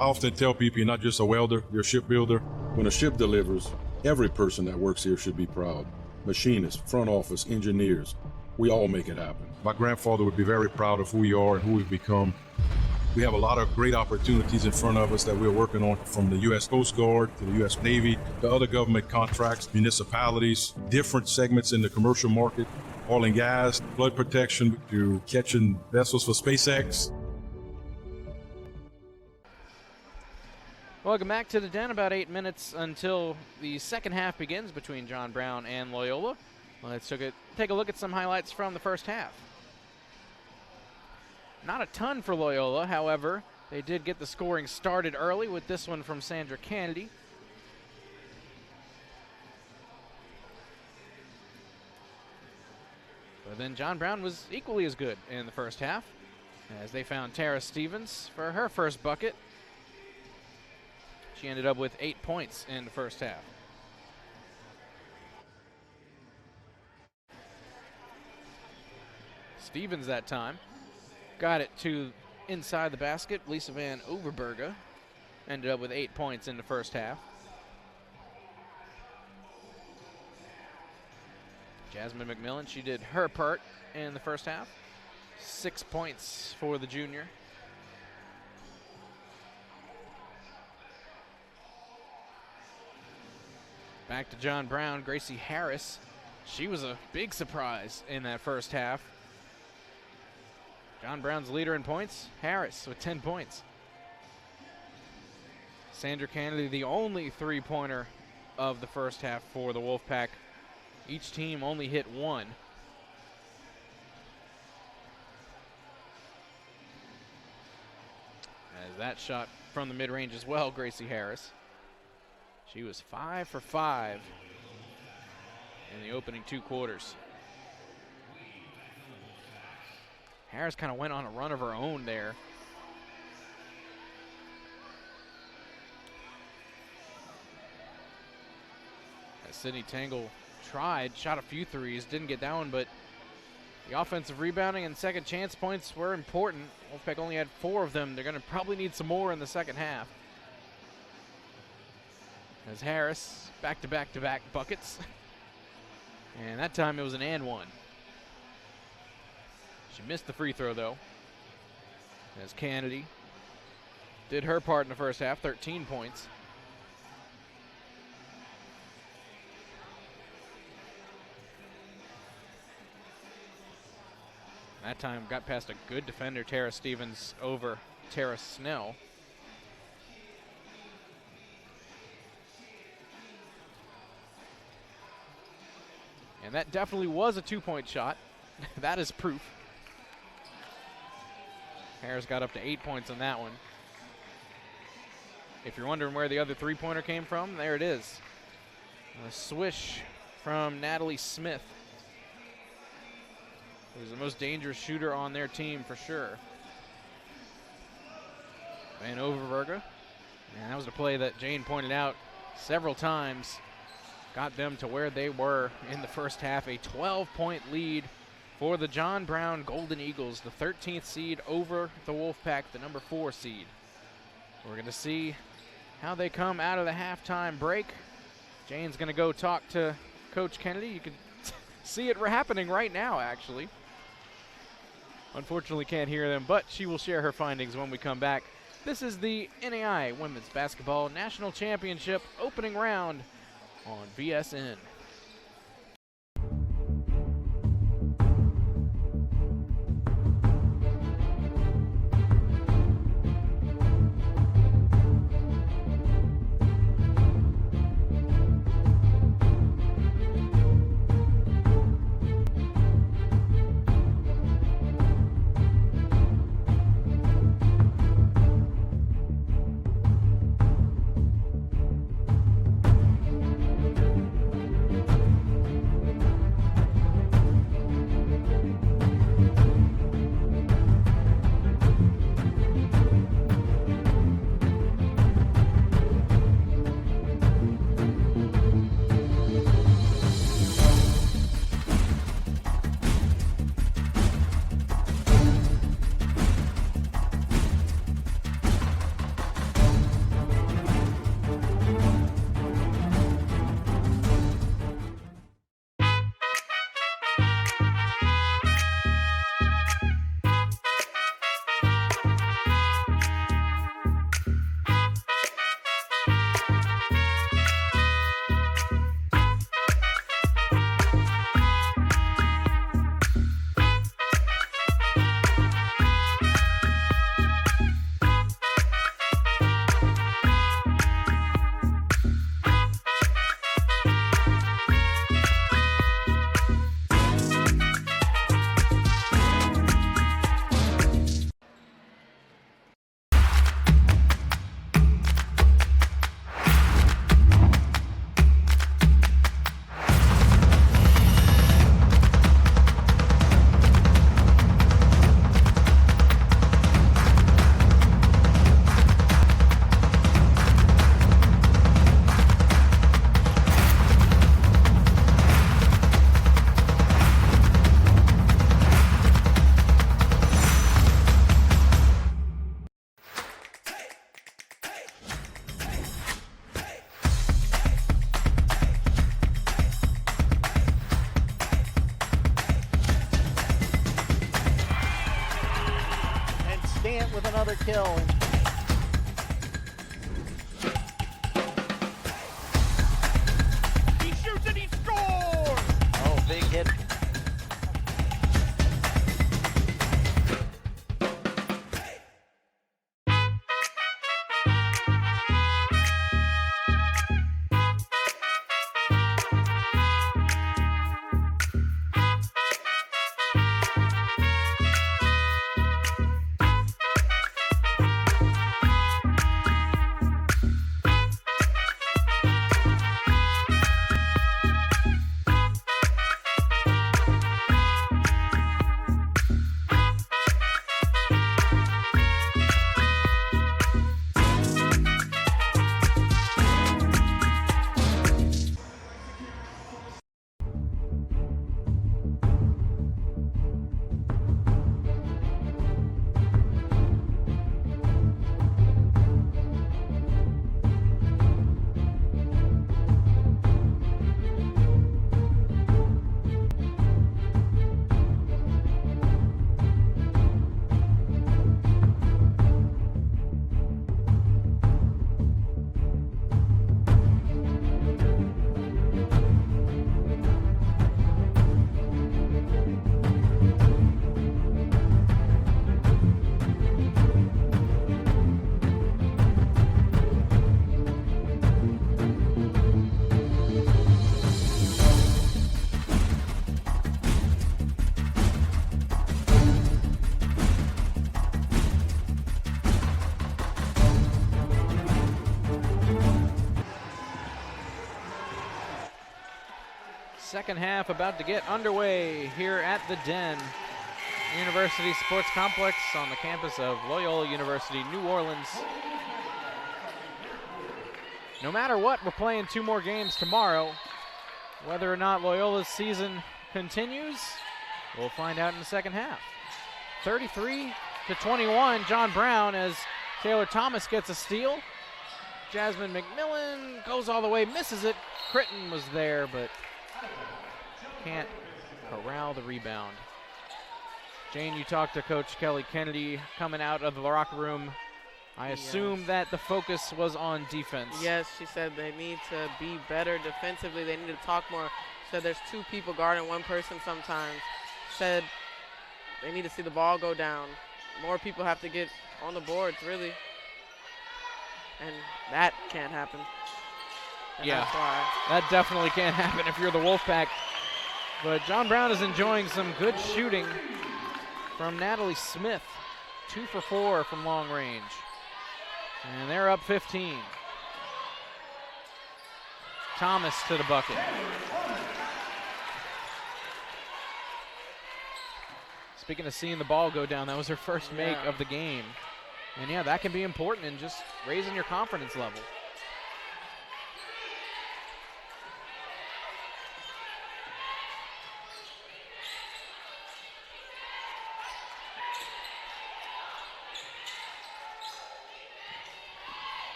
I often tell people you're not just a welder, you're a shipbuilder. When a ship delivers, every person that works here should be proud. Machinists, front office, engineers, we all make it happen. My grandfather would be very proud of who we are and who we've become. We have a lot of great opportunities in front of us that we're working on, from the U.S. Coast Guard to the U.S. Navy, to other government contracts, municipalities, different segments in the commercial market, oil and gas, flood protection, to catching vessels for SpaceX. Welcome back to the Den. About 8 minutes until the second half begins between John Brown and Loyola. Let's take a look at some highlights from the first half. Not a ton for Loyola, however, they did get the scoring started early with this one from Sandra Kennedy. But then John Brown was equally as good in the first half, as they found Tara Stevens for her first bucket. She ended up with 8 points in the first half. Stevens that time got it to inside the basket. Lisa Van Overberga ended up with 8 points in the first half. Jasmine McMillan, she did her part in the first half. 6 points for the junior. Back to John Brown, Gracie Harris. She was a big surprise in that first half. John Brown's leader in points, Harris with 10 points. Sandra Kennedy, the only three-pointer of the first half for the Wolfpack. Each team only hit one. As that shot from the mid-range as well, Gracie Harris. She was 5 for 5 in the opening 2 quarters. Harris kind of went on a run of her own there. As Sydney Tangle shot a few threes, didn't get that one, but the offensive rebounding and second chance points were important. Wolfpack only had 4 of them. They're going to probably need some more in the second half. As Harris, back-to-back-to-back buckets. And that time it was an and one. She missed the free throw, though. As Kennedy did her part in the first half, 13 points. That time got past a good defender, Tara Stevens, over Tara Snell. And that definitely was a 2-point shot. That is proof. Harris got up to 8 points on that one. If you're wondering where the other three-pointer came from, there it is. A swish from Natalie Smith, who's the most dangerous shooter on their team for sure. Van Overberga. And that was the play that Jane pointed out several times. Got them to where they were in the first half. A 12-point lead for the John Brown Golden Eagles, the 13th seed over the Wolfpack, the number 4 seed. We're going to see how they come out of the halftime break. Jane's going to go talk to Coach Kennedy. You can see it happening right now, actually. Unfortunately, can't hear them, but she will share her findings when we come back. This is the NAIA Women's Basketball National Championship opening round on VSN. another kill. He shoots and he scores! Oh, big hit. Second half about to get underway here at the Den University Sports Complex on the campus of Loyola University, New Orleans. No matter what, we're playing 2 more games tomorrow. Whether or not Loyola's season continues, we'll find out in the second half. 33-21, John Brown as Taylor Thomas gets a steal. Jasmine McMillan goes all the way, misses it. Critton was there, but can't corral the rebound. Jane, you talked to Coach Kelly Kennedy coming out of the locker room. I assume that the focus was on defense. Yes, she said they need to be better defensively. They need to talk more. Said there's 2 people guarding 1 person sometimes. Said they need to see the ball go down. More people have to get on the boards, really. And that can't happen. And yeah, that's why. That definitely can't happen if you're the Wolfpack. But John Brown is enjoying some good shooting from Natalie Smith. 2 for 4 from long range. And they're up 15. Thomas to the bucket. Speaking of seeing the ball go down, that was her first make of the game. And yeah, that can be important in just raising your confidence level.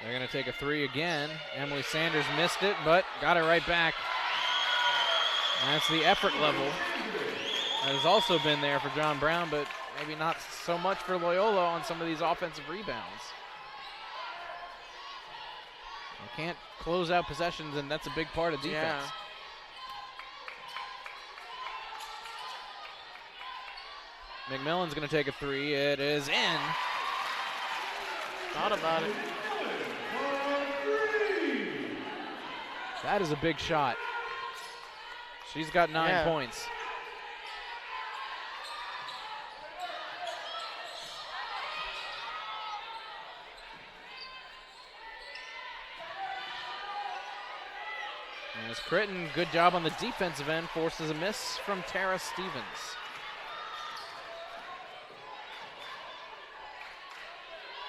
They're going to take a 3 again. Emily Sanders missed it, but got it right back. And that's the effort level that has also been there for John Brown, but maybe not so much for Loyola on some of these offensive rebounds. They can't close out possessions, and that's a big part of defense. Yeah. McMillan's going to take a 3. It is in. Thought about it. That is a big shot. She's got 9 points. And as Critton, good job on the defensive end, forces a miss from Tara Stevens.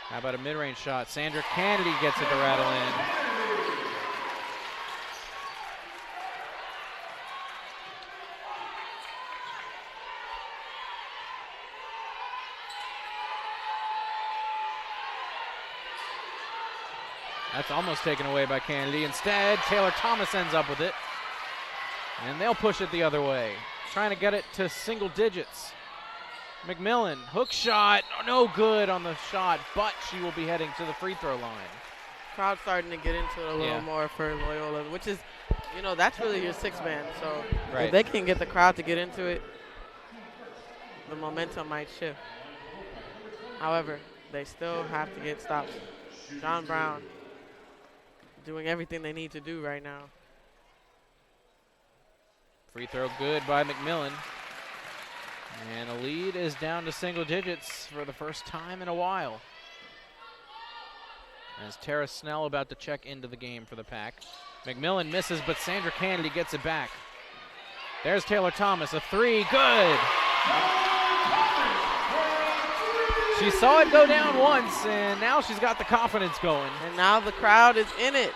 How about a mid-range shot? Sandra Kennedy gets it to rattle in. That's almost taken away by Kennedy. Instead, Taylor Thomas ends up with it. And they'll push it the other way, trying to get it to single digits. McMillan, hook shot, no good on the shot, but she will be heading to the free throw line. Crowd starting to get into it a little more for Loyola, which is, that's really your sixth man. So if they can get the crowd to get into it, the momentum might shift. However, they still have to get stops. John Brown doing everything they need to do right now. Free throw good by McMillan. And the lead is down to single digits for the first time in a while. As Tara Snell about to check into the game for the Pack. McMillan misses, but Sandra Kennedy gets it back. There's Taylor Thomas, a three, good. She saw it go down once, and now she's got the confidence going. And now the crowd is in it.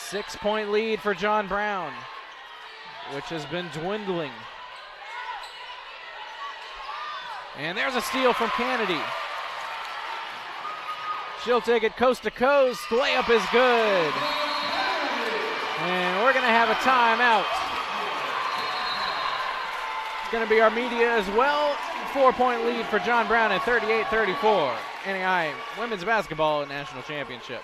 6-point lead for John Brown, which has been dwindling. And there's a steal from Kennedy. She'll take it coast to coast. Layup is good. And we're going to have a timeout. It's going to be our media as well. 4-point lead for John Brown at 38-34. NAIA Women's Basketball National Championship.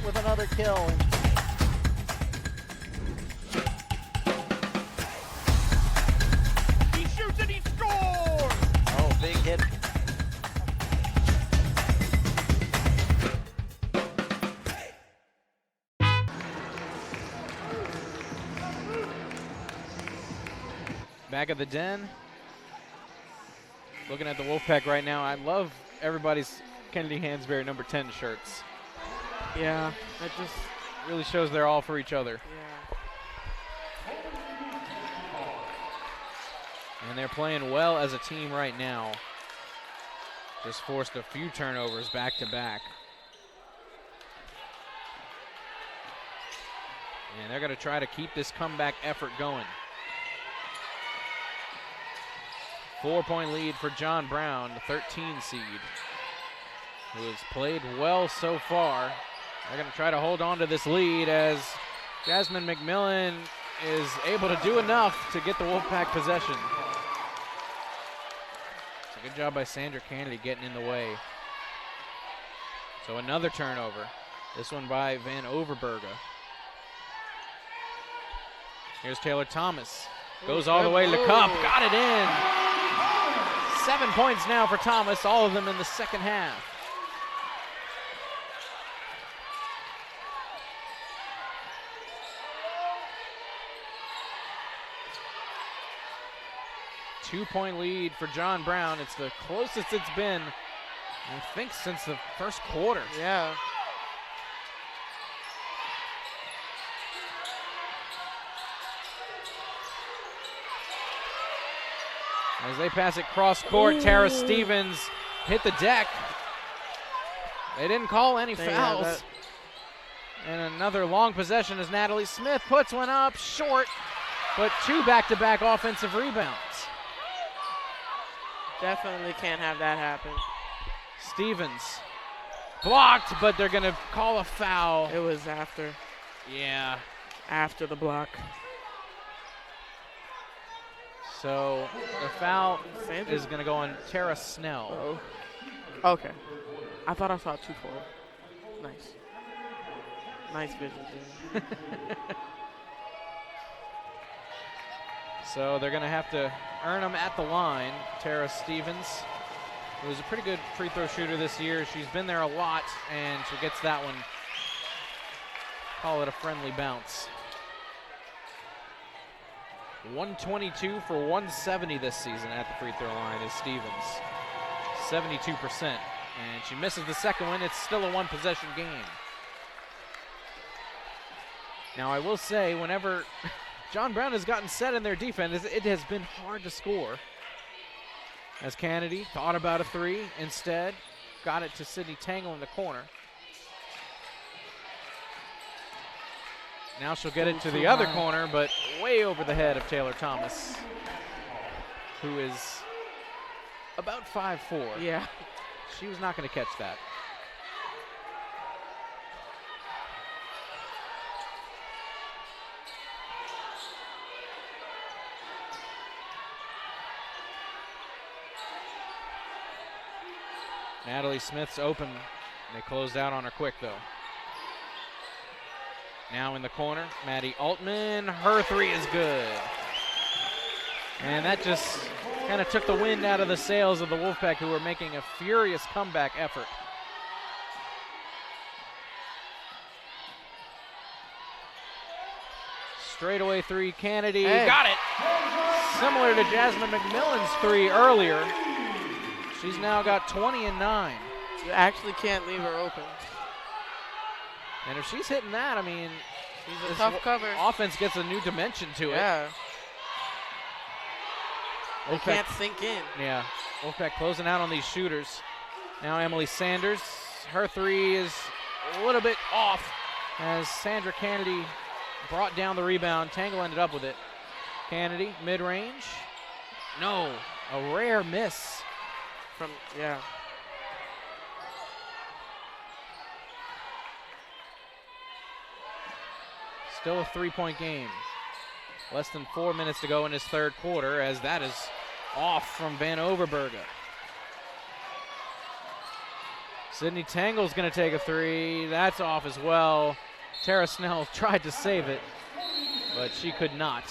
With another kill. He shoots and he scores! Oh, big hit. Back at the den. Looking at the Wolfpack right now. I love everybody's Kennedy Hansberry number 10 shirts. Yeah, that just really shows they're all for each other. Yeah. And they're playing well as a team right now. Just forced a few turnovers back to back. And they're going to try to keep this comeback effort going. 4-point lead for John Brown, the 13 seed, who has played well so far. They're going to try to hold on to this lead as Jasmine McMillan is able to do enough to get the Wolfpack possession. It's a good job by Sandra Kennedy getting in the way. So another turnover. This one by Van Overberga. Here's Taylor Thomas. Goes all the way to Cup. Got it in. 7 points now for Thomas, all of them in the second half. Two-point lead for John Brown. It's the closest it's been, I think, since the first quarter. Yeah. As they pass it cross court, Tara Stevens hit the deck. They didn't call any fouls. And another long possession as Natalie Smith puts one up short, but two back-to-back offensive rebounds. Definitely can't have that happen. Stevens blocked, but they're going to call a foul. It was after. Yeah. After the block. So the foul is going to go on Tara Snell. Uh-oh. Okay. I thought I saw 2-4. Nice. Nice vision, dude. So they're going to have to earn them at the line. Tara Stevens, who is a pretty good free throw shooter this year. She's been there a lot, and she gets that one. Call it a friendly bounce. 122 for 170 this season at the free throw line is Stevens. 72%. And she misses the second one. It's still a one-possession game. Now, I will say, whenever John Brown has gotten set in their defense, it has been hard to score. As Kennedy thought about a three, instead got it to Sydney Tangle in the corner. Now she'll get it to the other corner, but way over the head of Taylor Thomas, who is about 5'4". Yeah. She was not going to catch that. Natalie Smith's open. They closed out on her quick, though. Now in the corner, Maddie Altman. Her three is good. And that just kind of took the wind out of the sails of the Wolfpack, who were making a furious comeback effort. Straightaway three, Kennedy. Hey. Got it! Similar to Jasmine McMillan's three earlier. She's now got 20 and 9. You actually can't leave her open. And if she's hitting that, I mean, She's a tough cover. Offense gets a new dimension to it. Yeah. They Wolfpack, can't sink in. yeah, Wolfpack closing out on these shooters. Now Emily Sanders, her three is a little bit off as Sandra Kennedy brought down the rebound. Tangle ended up with it. Kennedy, mid-range. No, a rare miss. From, yeah. Still a three-point game. Less than 4 minutes to go in this third quarter, as that is off from Van Overberga. Sydney Tangle's going to take a three. That's off as well. Tara Snell tried to save it, but she could not.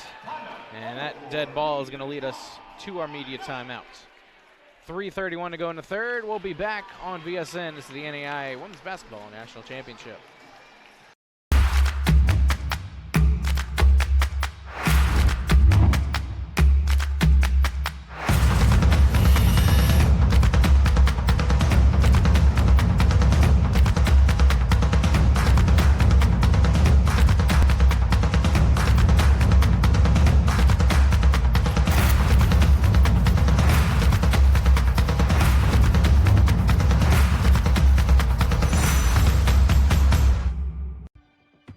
And that dead ball is going to lead us to our media timeout. 3:31 to go in the third. We'll be back on VSN. This is the NAIA Women's Basketball National Championship.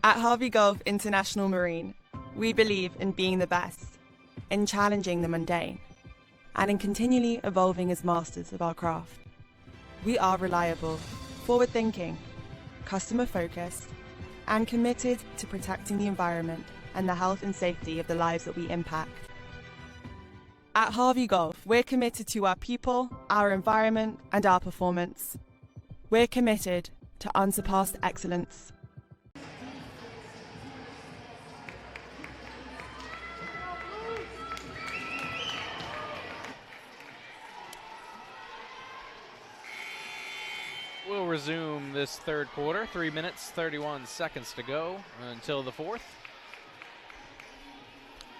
At Harvey Gulf International Marine, we believe in being the best, in challenging the mundane, and in continually evolving as masters of our craft. We are reliable, forward-thinking, customer-focused, and committed to protecting the environment and the health and safety of the lives that we impact. At Harvey Gulf, we're committed to our people, our environment, and our performance. We're committed to unsurpassed excellence. We'll resume this third quarter. 3 minutes, 31 seconds to go until the fourth.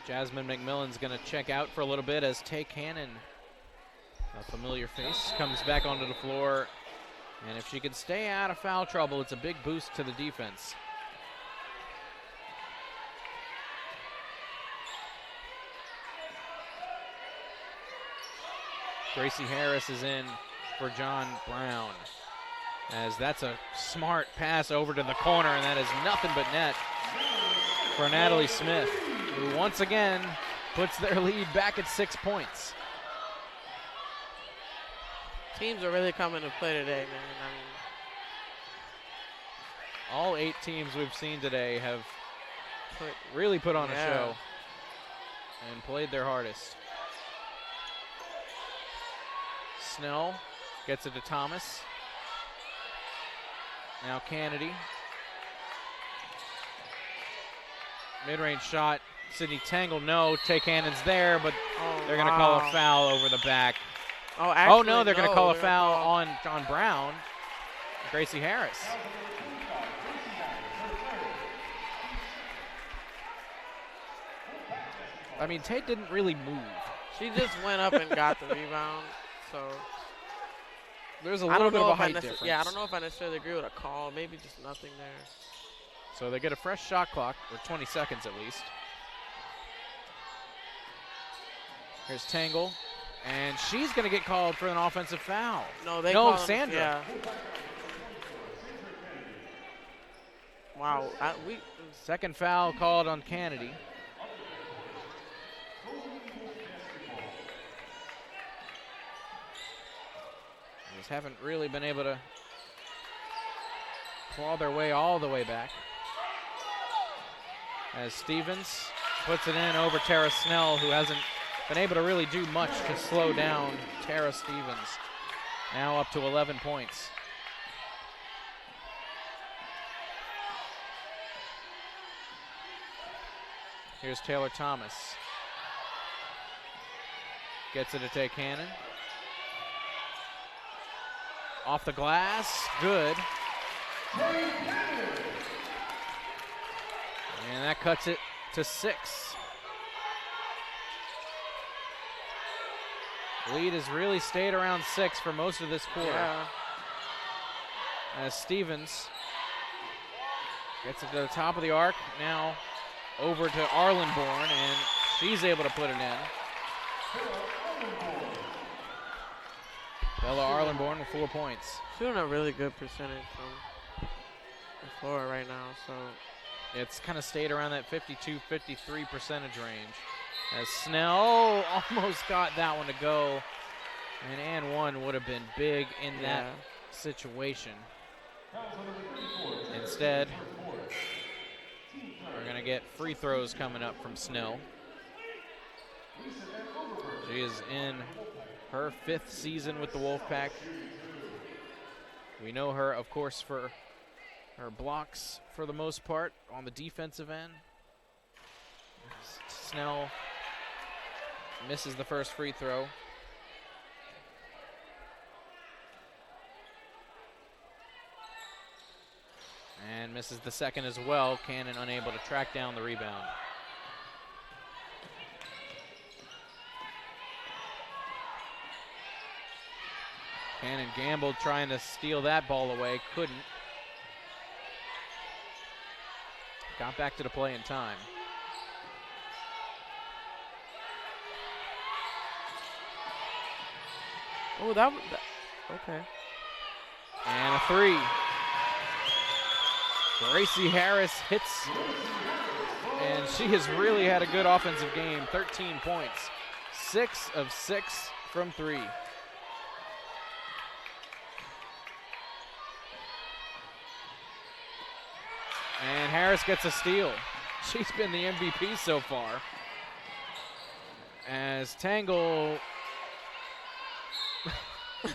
Jasmine McMillan's going to check out for a little bit as Tay Cannon, a familiar face, comes back onto the floor. And if she can stay out of foul trouble, it's a big boost to the defense. Gracie Harris is in for John Brown, as that's a smart pass over to the corner, and that is nothing but net for Natalie Smith, who once again puts their lead back at 6 points. Teams are really coming to play today, man. All 8 teams we've seen today have really put on a show and played their hardest. Snell gets it to Thomas. Now Kennedy. Mid-range shot. Sydney Tangle, no. Tay Cannon's there, but they're going to call a foul over the back. Oh, actually, no, they're going to call a they're foul gonna on John Brown. Gracie Harris. I mean, Tate didn't really move. She just went up and got the rebound. So there's a little bit of a height difference. Yeah, I don't know if I necessarily agree with a call. Maybe just nothing there. So they get a fresh shot clock, or 20 seconds at least. Here's Tangle, and she's going to get called for an offensive foul. No, Sandra. Yeah. Wow. Second foul called on Kennedy. Just haven't really been able to claw their way all the way back. As Stevens puts it in over Tara Snell, who hasn't been able to really do much to slow down Tara Stevens. Now up to 11 points. Here's Taylor Thomas. Gets it to Tay Cannon. Off the glass, good. And that cuts it to 6. Lead has really stayed around 6 for most of this quarter. Yeah. As Stevens gets it to the top of the arc, now over to Arlenborn, and she's able to put it in. Bella Arlenborn with 4 points. Shooting a really good percentage from the floor right now, so. It's kind of stayed around that 52-53% range. As Snell almost got that one to go. And one would have been big in that situation. Instead, we're going to get free throws coming up from Snell. She is in her 5th season with the Wolfpack. We know her, of course, for her blocks for the most part on the defensive end. Snell misses the first free throw. And misses the second as well. Cannon unable to track down the rebound. Cannon gambled trying to steal that ball away, couldn't. Got back to the play in time. Oh, okay. And a 3. Gracie Harris hits, and she has really had a good offensive game. 13 points, 6 of 6 from 3. And Harris gets a steal. She's been the MVP so far. As Tangle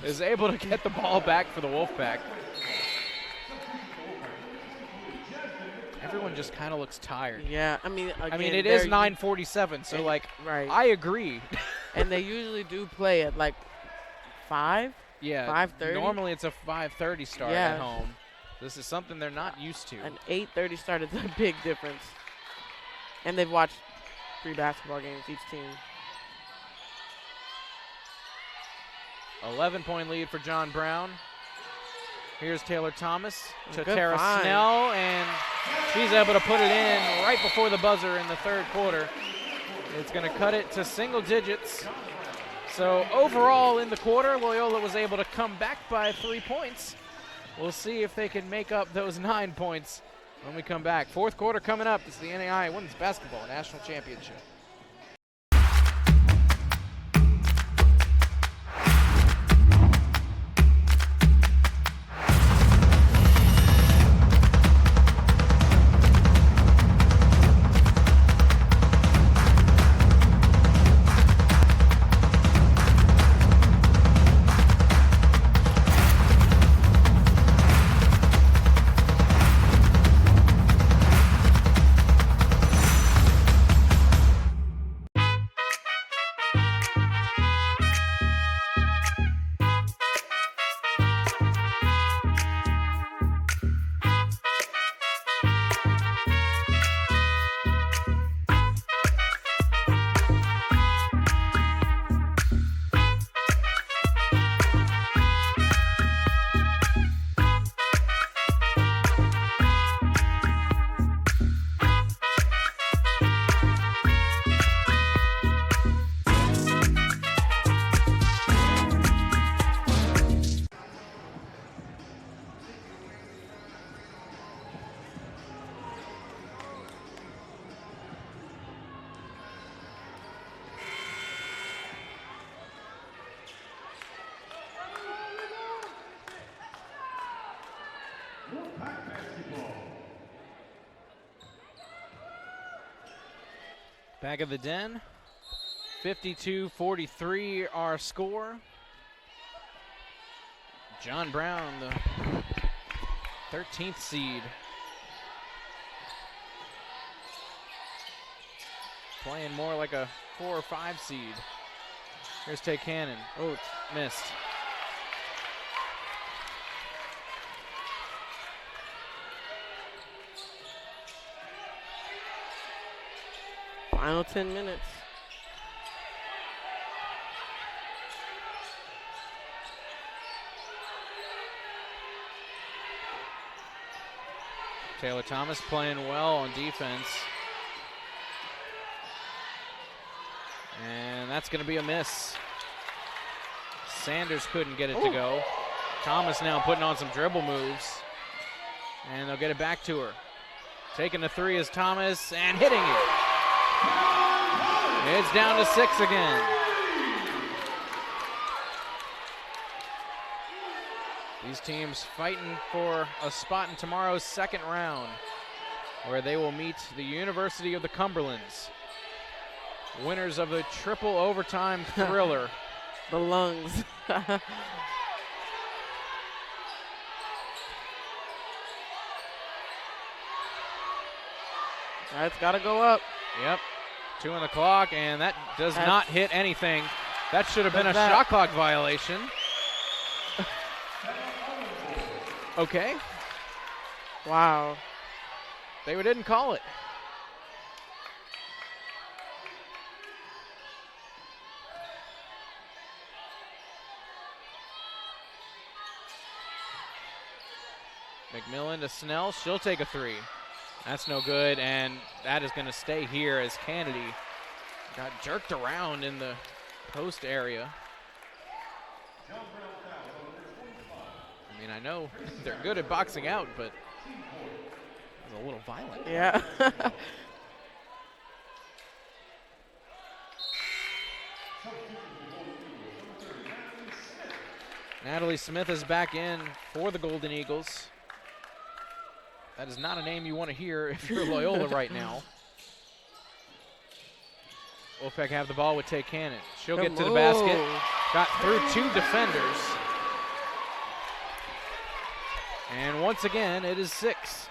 is able to get the ball back for the Wolfpack. Everyone just kind of looks tired. Yeah, I mean, it is 9:47, so right. I agree. And they usually do play at like 5. Yeah, 5:30. Normally it's a 5:30 start at home. This is something they're not used to. An 8:30 start is a big difference. And they've watched 3 basketball games each team. 11-point lead for John Brown. Here's Taylor Thomas to Good Tara find. Snell, and she's able to put it in right before the buzzer in the 3rd quarter. It's going to cut it to single digits. So overall in the quarter, Loyola was able to come back by 3 points. We'll see if they can make up those 9 points when we come back. 4th quarter coming up. It's the NAIA Women's Basketball National Championship. Back of the den. 52-43 our score. John Brown, the 13th seed. Playing more like a 4 or 5 seed. Here's Tay Cannon. Oh, missed. Final 10 minutes. Taylor Thomas playing well on defense. And that's going to be a miss. Sanders couldn't get it to go. Thomas now putting on some dribble moves. And they'll get it back to her. Taking the three is Thomas and hitting it. It's down to 6 again. These teams fighting for a spot in tomorrow's second round, where they will meet the University of the Cumberlands, winners of the triple overtime thriller. The lungs. That's got to go up. Yep. 2 on the clock, and that does not hit anything. That should have been a shot clock violation. Okay. Wow. They didn't call it. McMillan to Snell. She'll take a 3. That's no good, and that is going to stay here as Kennedy got jerked around in the post area. I mean, I know they're good at boxing out, but it was a little violent. Yeah. Natalie Smith is back in for the Golden Eagles. That is not a name you want to hear if you're Loyola right now. Wolfpack have the ball with Tay Cannon. She'll get to the basket. Got through 2 defenders. And once again, it is 6.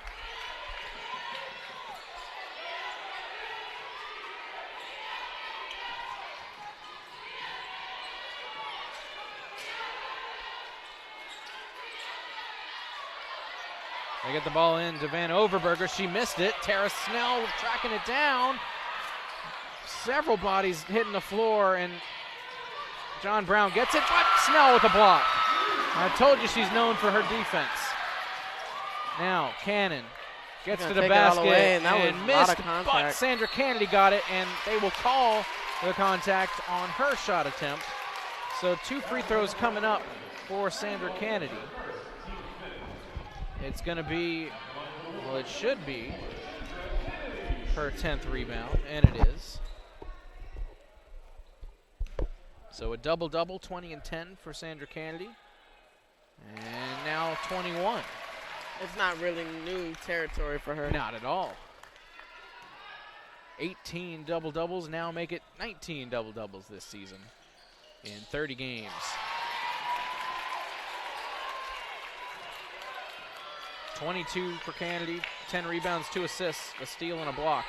They get the ball in to Van Overberger. She missed it. Tara Snell tracking it down. Several bodies hitting the floor, and John Brown gets it, but Snell with a block. I told you she's known for her defense. Now Cannon gets to the basket and missed, but Sandra Kennedy got it, and they will call the contact on her shot attempt. So 2 free throws coming up for Sandra Kennedy. It's going to be, well, it should be her 10th rebound, and it is. So a double-double, 20 and 10 for Sandra Kennedy. And now 21. It's not really new territory for her. Not at all. 18 double-doubles, now make it 19 double-doubles this season in 30 games. .22 for Kennedy, 10 rebounds, 2 assists, a steal and a block.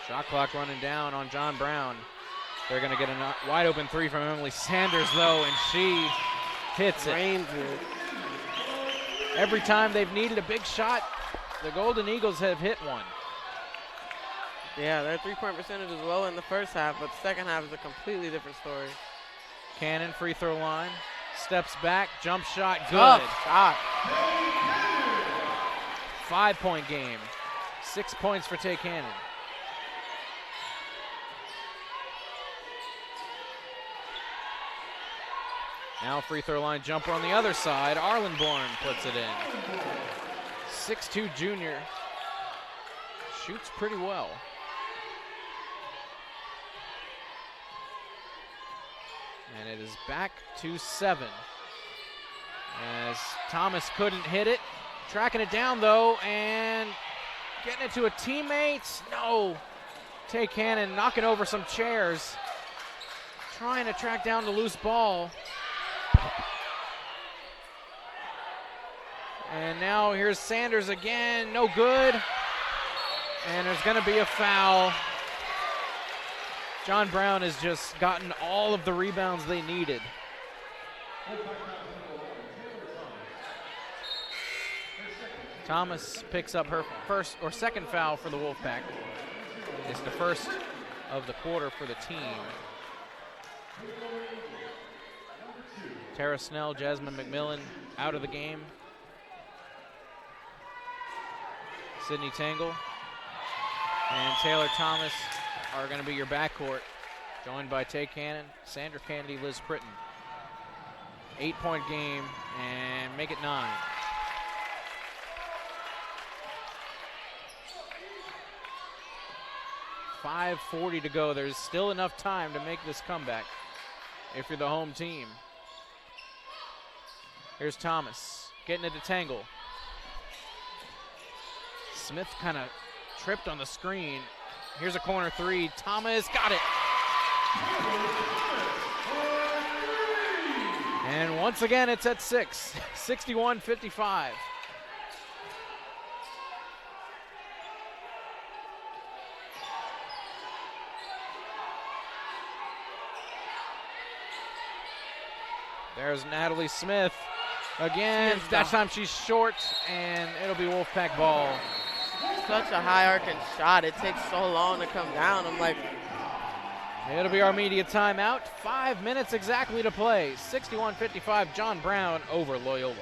Shot clock running down on John Brown. They're going to get a wide open 3 from Emily Sanders, though, and she hits it. Rains it. Every time they've needed a big shot, the Golden Eagles have hit one. Yeah, their 3-point percentage is low in the first half, but the second half is a completely different story. Cannon, free throw line, steps back, jump shot, good. Tough shot. 5-point game, 6 points for Tay Cannon. Now free throw line jumper on the other side. Arlen Bourne puts it in. 6'2" junior. Shoots pretty well. And it is back to 7. As Thomas couldn't hit it. Tracking it down, though, and getting it to a teammate. No. Tay Cannon knocking over some chairs. Trying to track down the loose ball. And now here's Sanders again. No good. And there's going to be a foul. John Brown has just gotten all of the rebounds they needed. Thomas picks up her first or second foul for the Wolfpack. It's the first of the quarter for the team. Tara Snell, Jasmine McMillan out of the game. Sydney Tangle and Taylor Thomas are going to be your backcourt, joined by Tay Cannon, Sandra Kennedy, Liz Critton. 8-point game, and make it 9. .540 to go. There's still enough time to make this comeback if you're the home team. Here's Thomas getting it to Tangle. Smith kind of tripped on the screen. Here's a corner 3. Thomas got it. And once again, it's at 6. 61-55. There's Natalie Smith. Again, that time she's short, and it'll be Wolfpack ball. Such a high arcing shot. It takes so long to come down. I'm like, it'll be our media timeout. 5 minutes exactly to play. 61-55, John Brown over Loyola.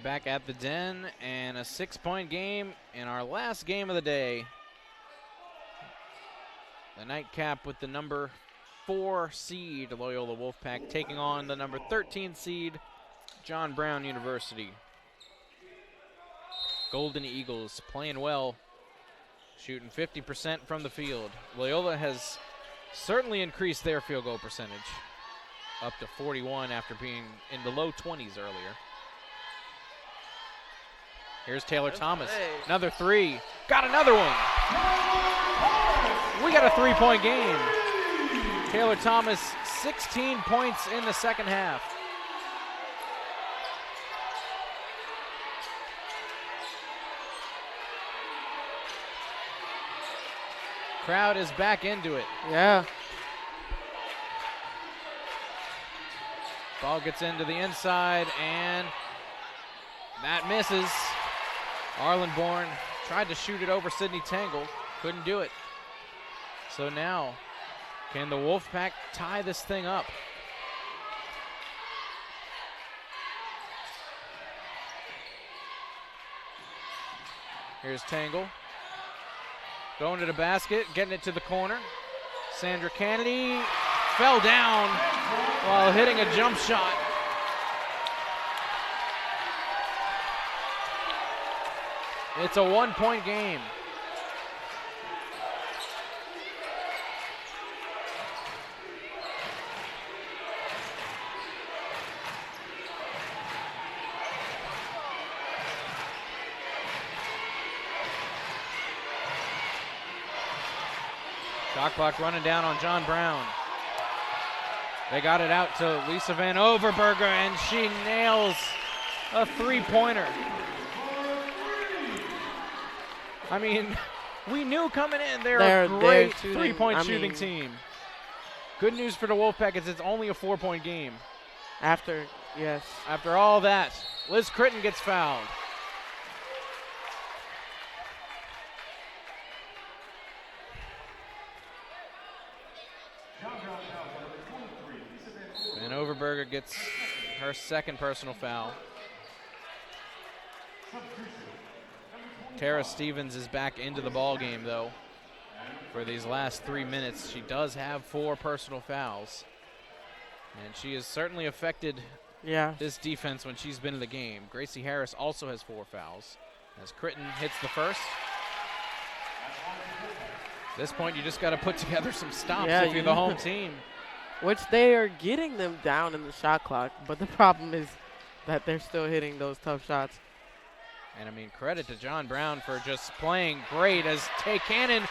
Back at the Den, and a 6-point game in our last game of the day. The nightcap with the number 4 seed Loyola Wolfpack taking on the number 13 seed John Brown University. Golden Eagles playing well, shooting 50% from the field. Loyola has certainly increased their field goal percentage up to 41 after being in the low 20s earlier. Here's Taylor Thomas, another 3, got another one. We got a 3-point game. Taylor Thomas, 16 points in the second half. Crowd is back into it. yeah. Ball gets into the inside, and that misses. Arlen Bourne tried to shoot it over Sydney Tangle, couldn't do it. So now, can the Wolfpack tie this thing up? Here's Tangle. Going to the basket, getting it to the corner. Sandra Kennedy fell down while hitting a jump shot. It's a 1-point game. Shot clock running down on John Brown. They got it out to Lisa Van Overberger, and she nails a three-pointer. I mean, we knew coming in they're a great three-point shooting team. Good news for the Wolfpack is it's only a 4-point game. After all that, Liz Critton gets fouled. Van Overberger gets her second personal foul. Tara Stevens is back into the ball game, though. For these last 3 minutes, she does have 4 personal fouls. And she has certainly affected this defense when she's been in the game. Gracie Harris also has 4 fouls as Critton hits the first. At this point, you just got to put together some stops if you're the home team. Which they are getting them down in the shot clock, but the problem is that they're still hitting those tough shots. And I mean, credit to John Brown for just playing great as Tay Cannon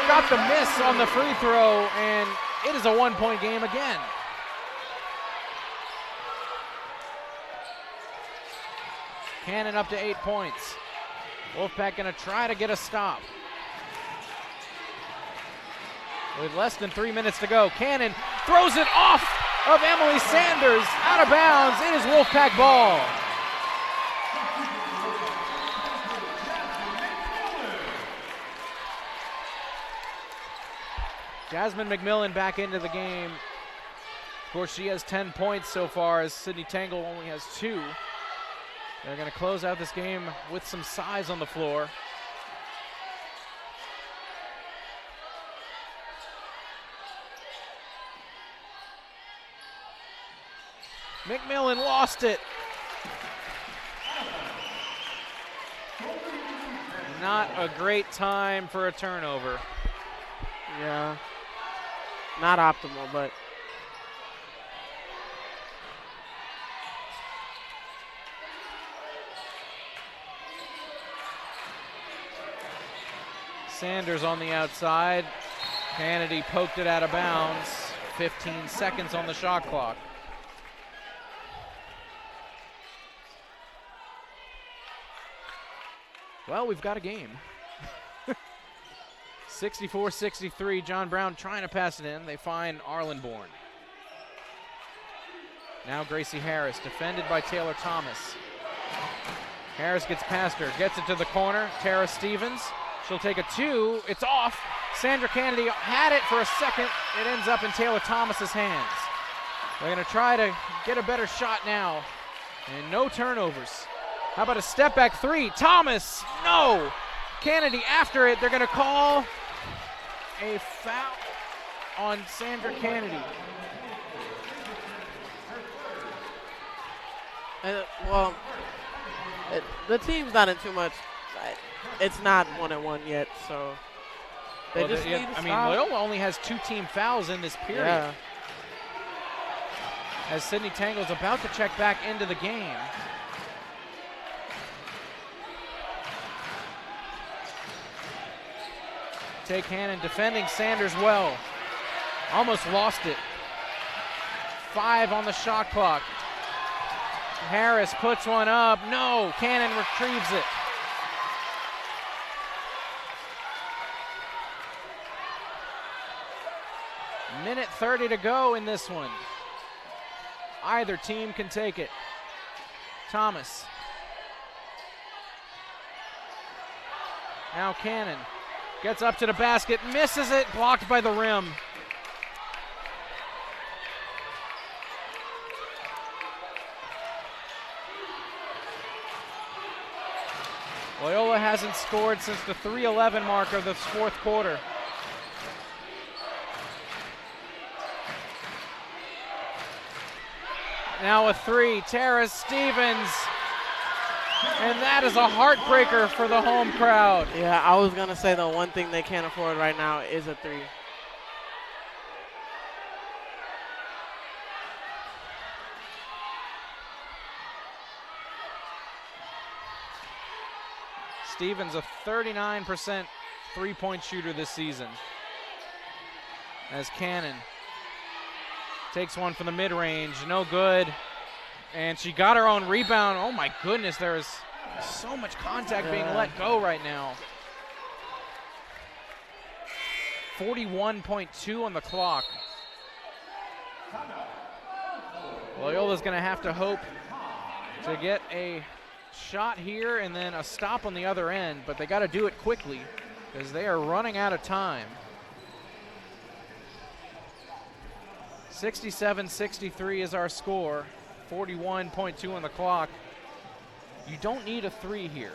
got the miss on the free throw, and it is a 1-point game again. Cannon up to 8 points. Wolfpack gonna try to get a stop. With less than 3 minutes to go, Cannon throws it off of Emily Sanders, out of bounds. It is Wolfpack ball. Jasmine McMillan back into the game. Of course, she has 10 points so far, as Sydney Tangle only has 2. They're going to close out this game with some size on the floor. McMillan lost it. Not a great time for a turnover. Yeah. Not optimal, but Sanders on the outside. Kennedy poked it out of bounds. 15 seconds on the shot clock. Well, we've got a game. 64-63, John Brown trying to pass it in. They find Arlen Bourne. Now Gracie Harris, defended by Taylor Thomas. Harris gets past her, gets it to the corner. Tara Stevens, she'll take a 2. It's off. Sandra Kennedy had it for a second. It ends up in Taylor Thomas's hands. They're gonna try to get a better shot now. And no turnovers. How about a step back 3? Thomas, no. Kennedy after it. They're gonna call a foul on Sandra Kennedy. The team's not in too much. It's not 1-1 yet, so they just need to stop. Loyola only has 2 team fouls in this period. Yeah. As Sydney Tangle's about to check back into the game. Tay Cannon defending Sanders well. Almost lost it. 5 on the shot clock. Harris puts one up. No, Cannon retrieves it. Minute 30 to go in this one. Either team can take it. Thomas. Now Cannon gets up to the basket, misses it, blocked by the rim. Loyola hasn't scored since the 3:11 mark of the fourth quarter. Now a 3, Tara Stevens. And that is a heartbreaker for the home crowd. Yeah, I was going to say the one thing they can't afford right now is a 3. Stevens, a 39% three-point shooter this season. as Cannon takes one from the mid-range. No good. And she got her own rebound. Oh, my goodness. There is so much contact being let go right now. 41.2 on the clock. Loyola's going to have to hope to get a shot here and then a stop on the other end, but they got to do it quickly because they are running out of time. 67-63 is our score. 41.2 on the clock. You don't need a three here.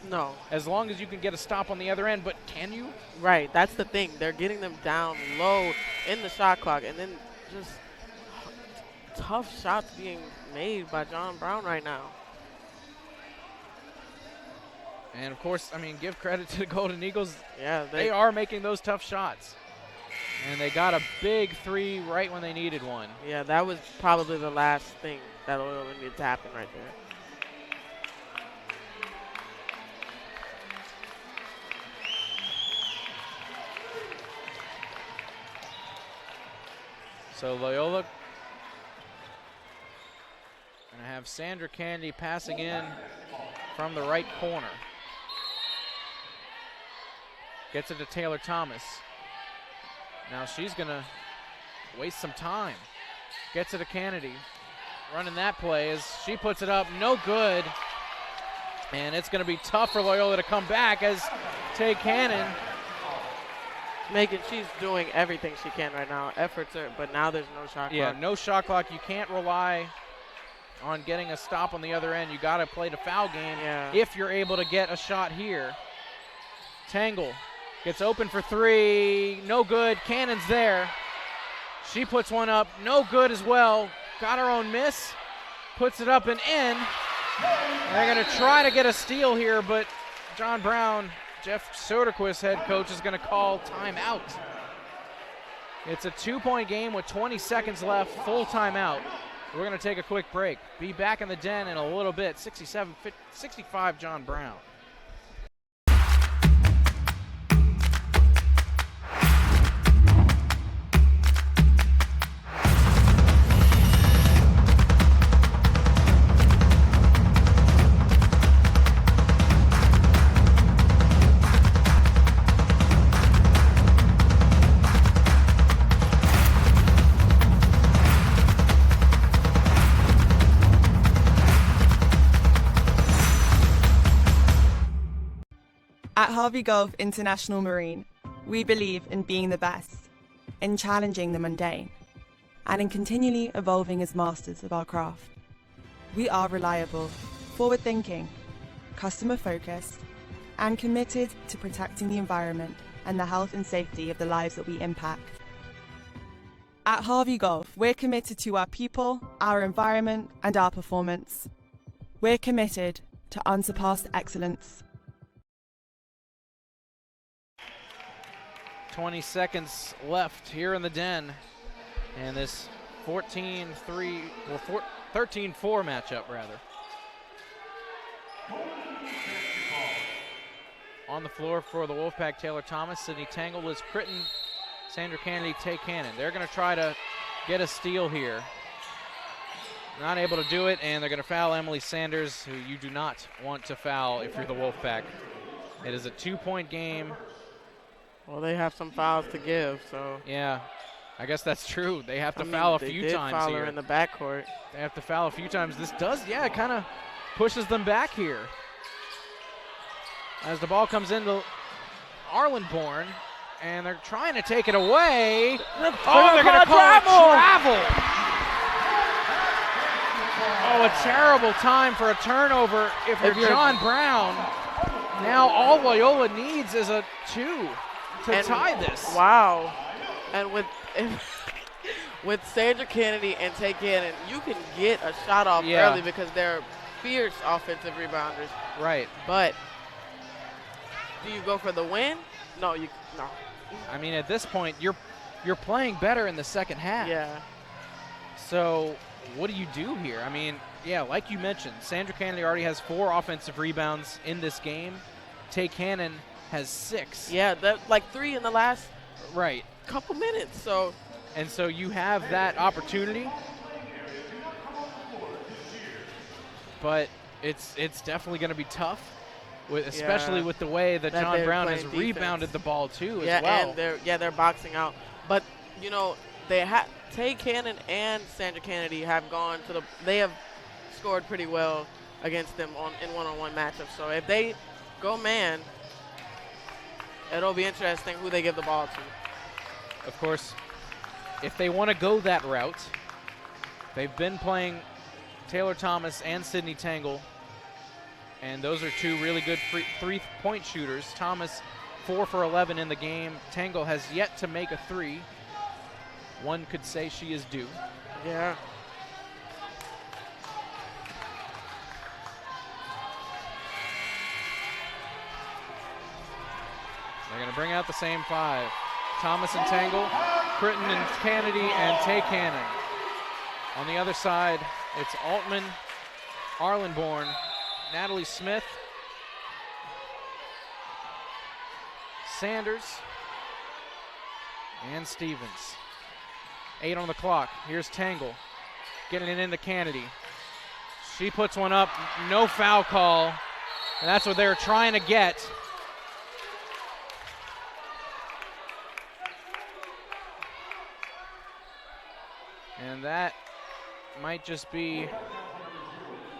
No. As long as you can get a stop on the other end, but can you? Right, that's the thing. They're getting them down low in the shot clock, and then just tough shots being made by John Brown right now. And of course, I mean, give credit to the Golden Eagles. Yeah, they are making those tough shots. And they got a big three right when they needed one. Yeah, that was probably the last thing that Loyola needed to happen right there. So Loyola going to have Sandra Kennedy passing in from the right corner. Gets it to Taylor Thomas. Now she's going to waste some time. Gets it to Kennedy. Running that play as she puts it up. No good. And it's going to be tough for Loyola to come back as Tay Cannon. She's doing everything she can right now. Efforts are, but now there's no shot clock. Yeah, no shot clock. You can't rely on getting a stop on the other end. You got to play the foul game if you're able to get a shot here. Tangle gets open for three. No good. Cannon's there. She puts one up. No good as well. Got her own miss. Puts it up and in. They're going to try to get a steal here, but John Brown, Jeff Soderquist, head coach, is going to call timeout. It's a 2-point game with 20 seconds left, full timeout. We're going to take a quick break. Be back in the den in a little bit. 67-65 John Brown. At Harvey Gulf International Marine, we believe in being the best, in challenging the mundane, and in continually evolving as masters of our craft. We are reliable, forward-thinking, customer-focused, and committed to protecting the environment and the health and safety of the lives that we impact. At Harvey Gulf, we're committed to our people, our environment, and our performance. We're committed to unsurpassed excellence. 20 seconds left here in the den. And this 13-4 matchup, rather. On the floor for the Wolfpack, Taylor Thomas, Sydney Tangle, Liz Critton, Sandra Kennedy, Tay Cannon. They're going to try to get a steal here. Not able to do it, and they're going to foul Emily Sanders, who you do not want to foul if you're the Wolfpack. It is a 2-point game. Well, they have some fouls to give, so. Yeah, I guess that's true. They have to foul a few times here. They did foul her in the backcourt. They have to foul a few times. This does, it kind of pushes them back here. As the ball comes into Arlenborn, and they're trying to take it away. They're going to call travel. Oh, a terrible time for a turnover if you're John Brown. Now all Loyola needs is a 2 to tie this. Wow. And with Sandra Kennedy and Tay Cannon, you can get a shot off early because they're fierce offensive rebounders. Right. But do you go for the win? No. I mean, at this point, you're playing better in the second half. Yeah. So what do you do here? I mean, like you mentioned, Sandra Kennedy already has 4 offensive rebounds in this game. Tay Cannon has 6. Yeah, like 3 in the last. Right. couple minutes. So, and so you have that opportunity, but it's definitely going to be tough, especially with the way that John Brown has rebounded the ball too as well. And they're boxing out. But you know, Tay Cannon and Sandra Kennedy have they have scored pretty well against them in one-on-one matchups. So if they go man, it'll be interesting who they give the ball to. Of course, if they want to go that route, they've been playing Taylor Thomas and Sydney Tangle, and those are two really good three-point shooters. Thomas 4 for 11 in the game. Tangle has yet to make a three. One could say she is due. Yeah. They're going to bring out the same five. Thomas and Tangle, Critton and Kennedy, and Tay Cannon. On the other side, it's Altman, Arlenborn, Natalie Smith, Sanders, and Stevens. 8 on the clock. Here's Tangle getting it into Kennedy. She puts one up, no foul call, and that's what they were trying to get. And that might just be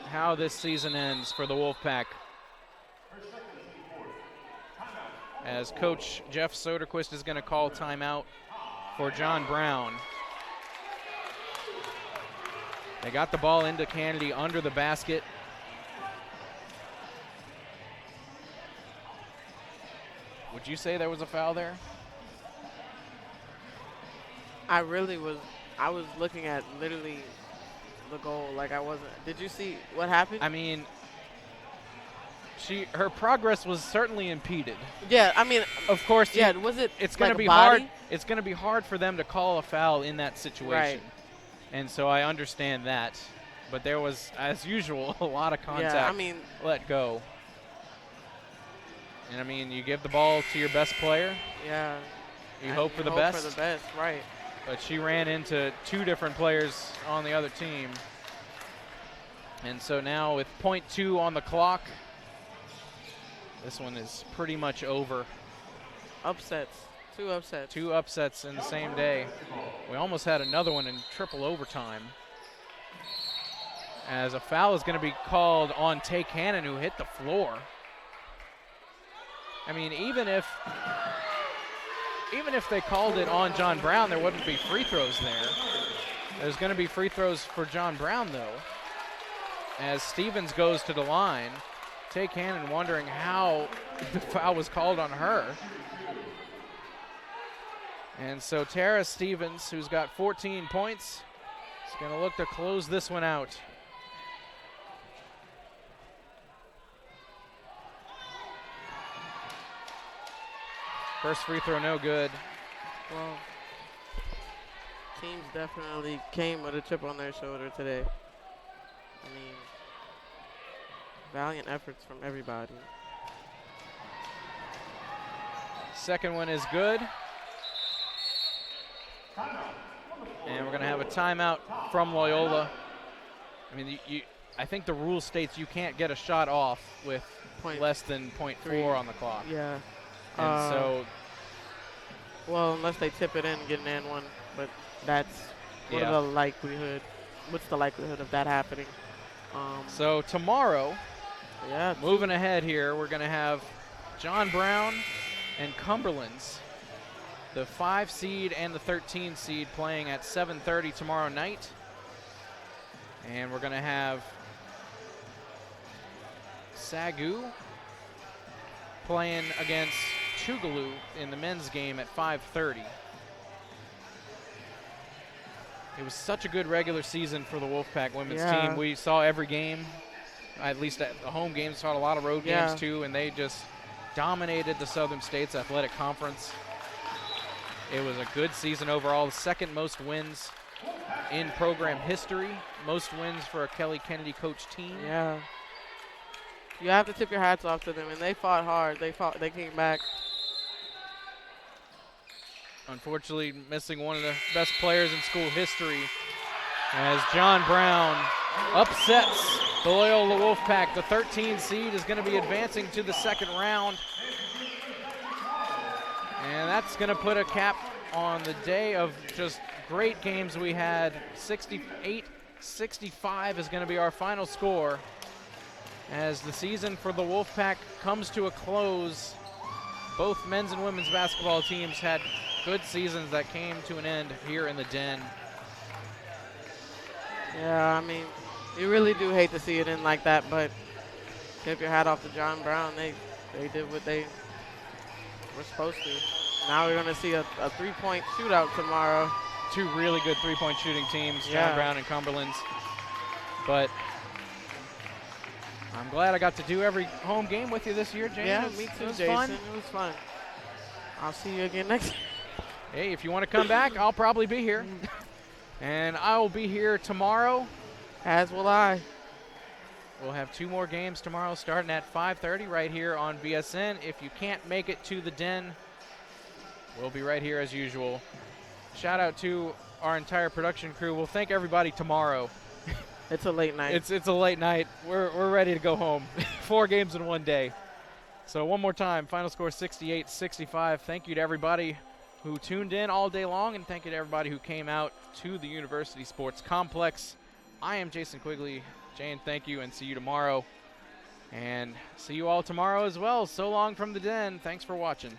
how this season ends for the Wolfpack. As Coach Jeff Soderquist is going to call timeout for John Brown. They got the ball into Kennedy under the basket. Would you say there was a foul there? I was looking at literally the goal like I wasn't. Did you see what happened? I mean, her progress was certainly impeded. Yeah, I mean, of course. Yeah, was it? It's going to be body? hard. It's going to be hard for them to call a foul in that situation. Right. And so I understand that. But there was, as usual, a lot of contact. Yeah, I mean, let go. And I mean, you give the ball to your best player. Yeah. You hope for the best. For the best, right. But she ran into two different players on the other team. And so now with .2 on the clock, this one is pretty much over. Upsets. 2 upsets. 2 upsets in the same day. We almost had another one in triple overtime. As a foul is going to be called on Tay Cannon, who hit the floor. I mean, even if they called it on John Brown, there wouldn't be free throws there. There's going to be free throws for John Brown, though. As Stevens goes to the line, Tay Cannon wondering how the foul was called on her. And so Tara Stevens, who's got 14 points, is going to look to close this one out. First free throw, no good. Well, teams definitely came with a chip on their shoulder today. I mean, valiant efforts from everybody. Second one is good. And we're going to have a timeout from Loyola. I mean, I think the rule states you can't get a shot off with less than .4 on the clock. Yeah. And so, well, unless they tip it in and get an and one, but that's what's the likelihood of that happening? So tomorrow, yeah, moving ahead here, we're going to have John Brown and Cumberland's, the 5 seed and the 13 seed, playing at 7:30 tomorrow night. And we're going to have Sagu playing against Tougaloo in the men's game at 5:30. It was such a good regular season for the Wolfpack women's team. We saw every game, at least at the home games, saw a lot of road games too, and they just dominated the Southern States Athletic Conference. It was a good season overall, the second most wins in program history, most wins for a Kelly Kennedy coach team. Yeah. You have to tip your hats off to them, and they fought hard. They came back. unfortunately missing one of the best players in school history as John Brown upsets the Loyola Wolfpack. The 13 seed is going to be advancing to the second round. And that's going to put a cap on the day of just great games we had. 68-65 is going to be our final score as the season for the Wolfpack comes to a close. Both men's and women's basketball teams had good seasons that came to an end here in the Den. Yeah, I mean, you really do hate to see it end like that, but tip your hat off to John Brown. They did what they were supposed to. Now we're going to see a three-point shootout tomorrow. Two really good three-point shooting teams, John Yeah. Brown and Cumberland's. But I'm glad I got to do every home game with you this year, James. Yeah, me too, It was Jason. fun. It was fun. I'll see you again next year. Hey, if you want to come back, I'll probably be here. And I will be here tomorrow. As will I. We'll have 2 more games tomorrow starting at 5:30 right here on BSN. If you can't make it to the Den, we'll be right here as usual. Shout out to our entire production crew. We'll thank everybody tomorrow. It's a late night. It's a late night. We're ready to go home. 4 games in one day. So one more time, final score 68-65. Thank you to everybody who tuned in all day long, and thank you to everybody who came out to the University Sports Complex. I am Jason Quigley. Jane, thank you, and see you tomorrow. And see you all tomorrow as well. So long from the Den. Thanks for watching.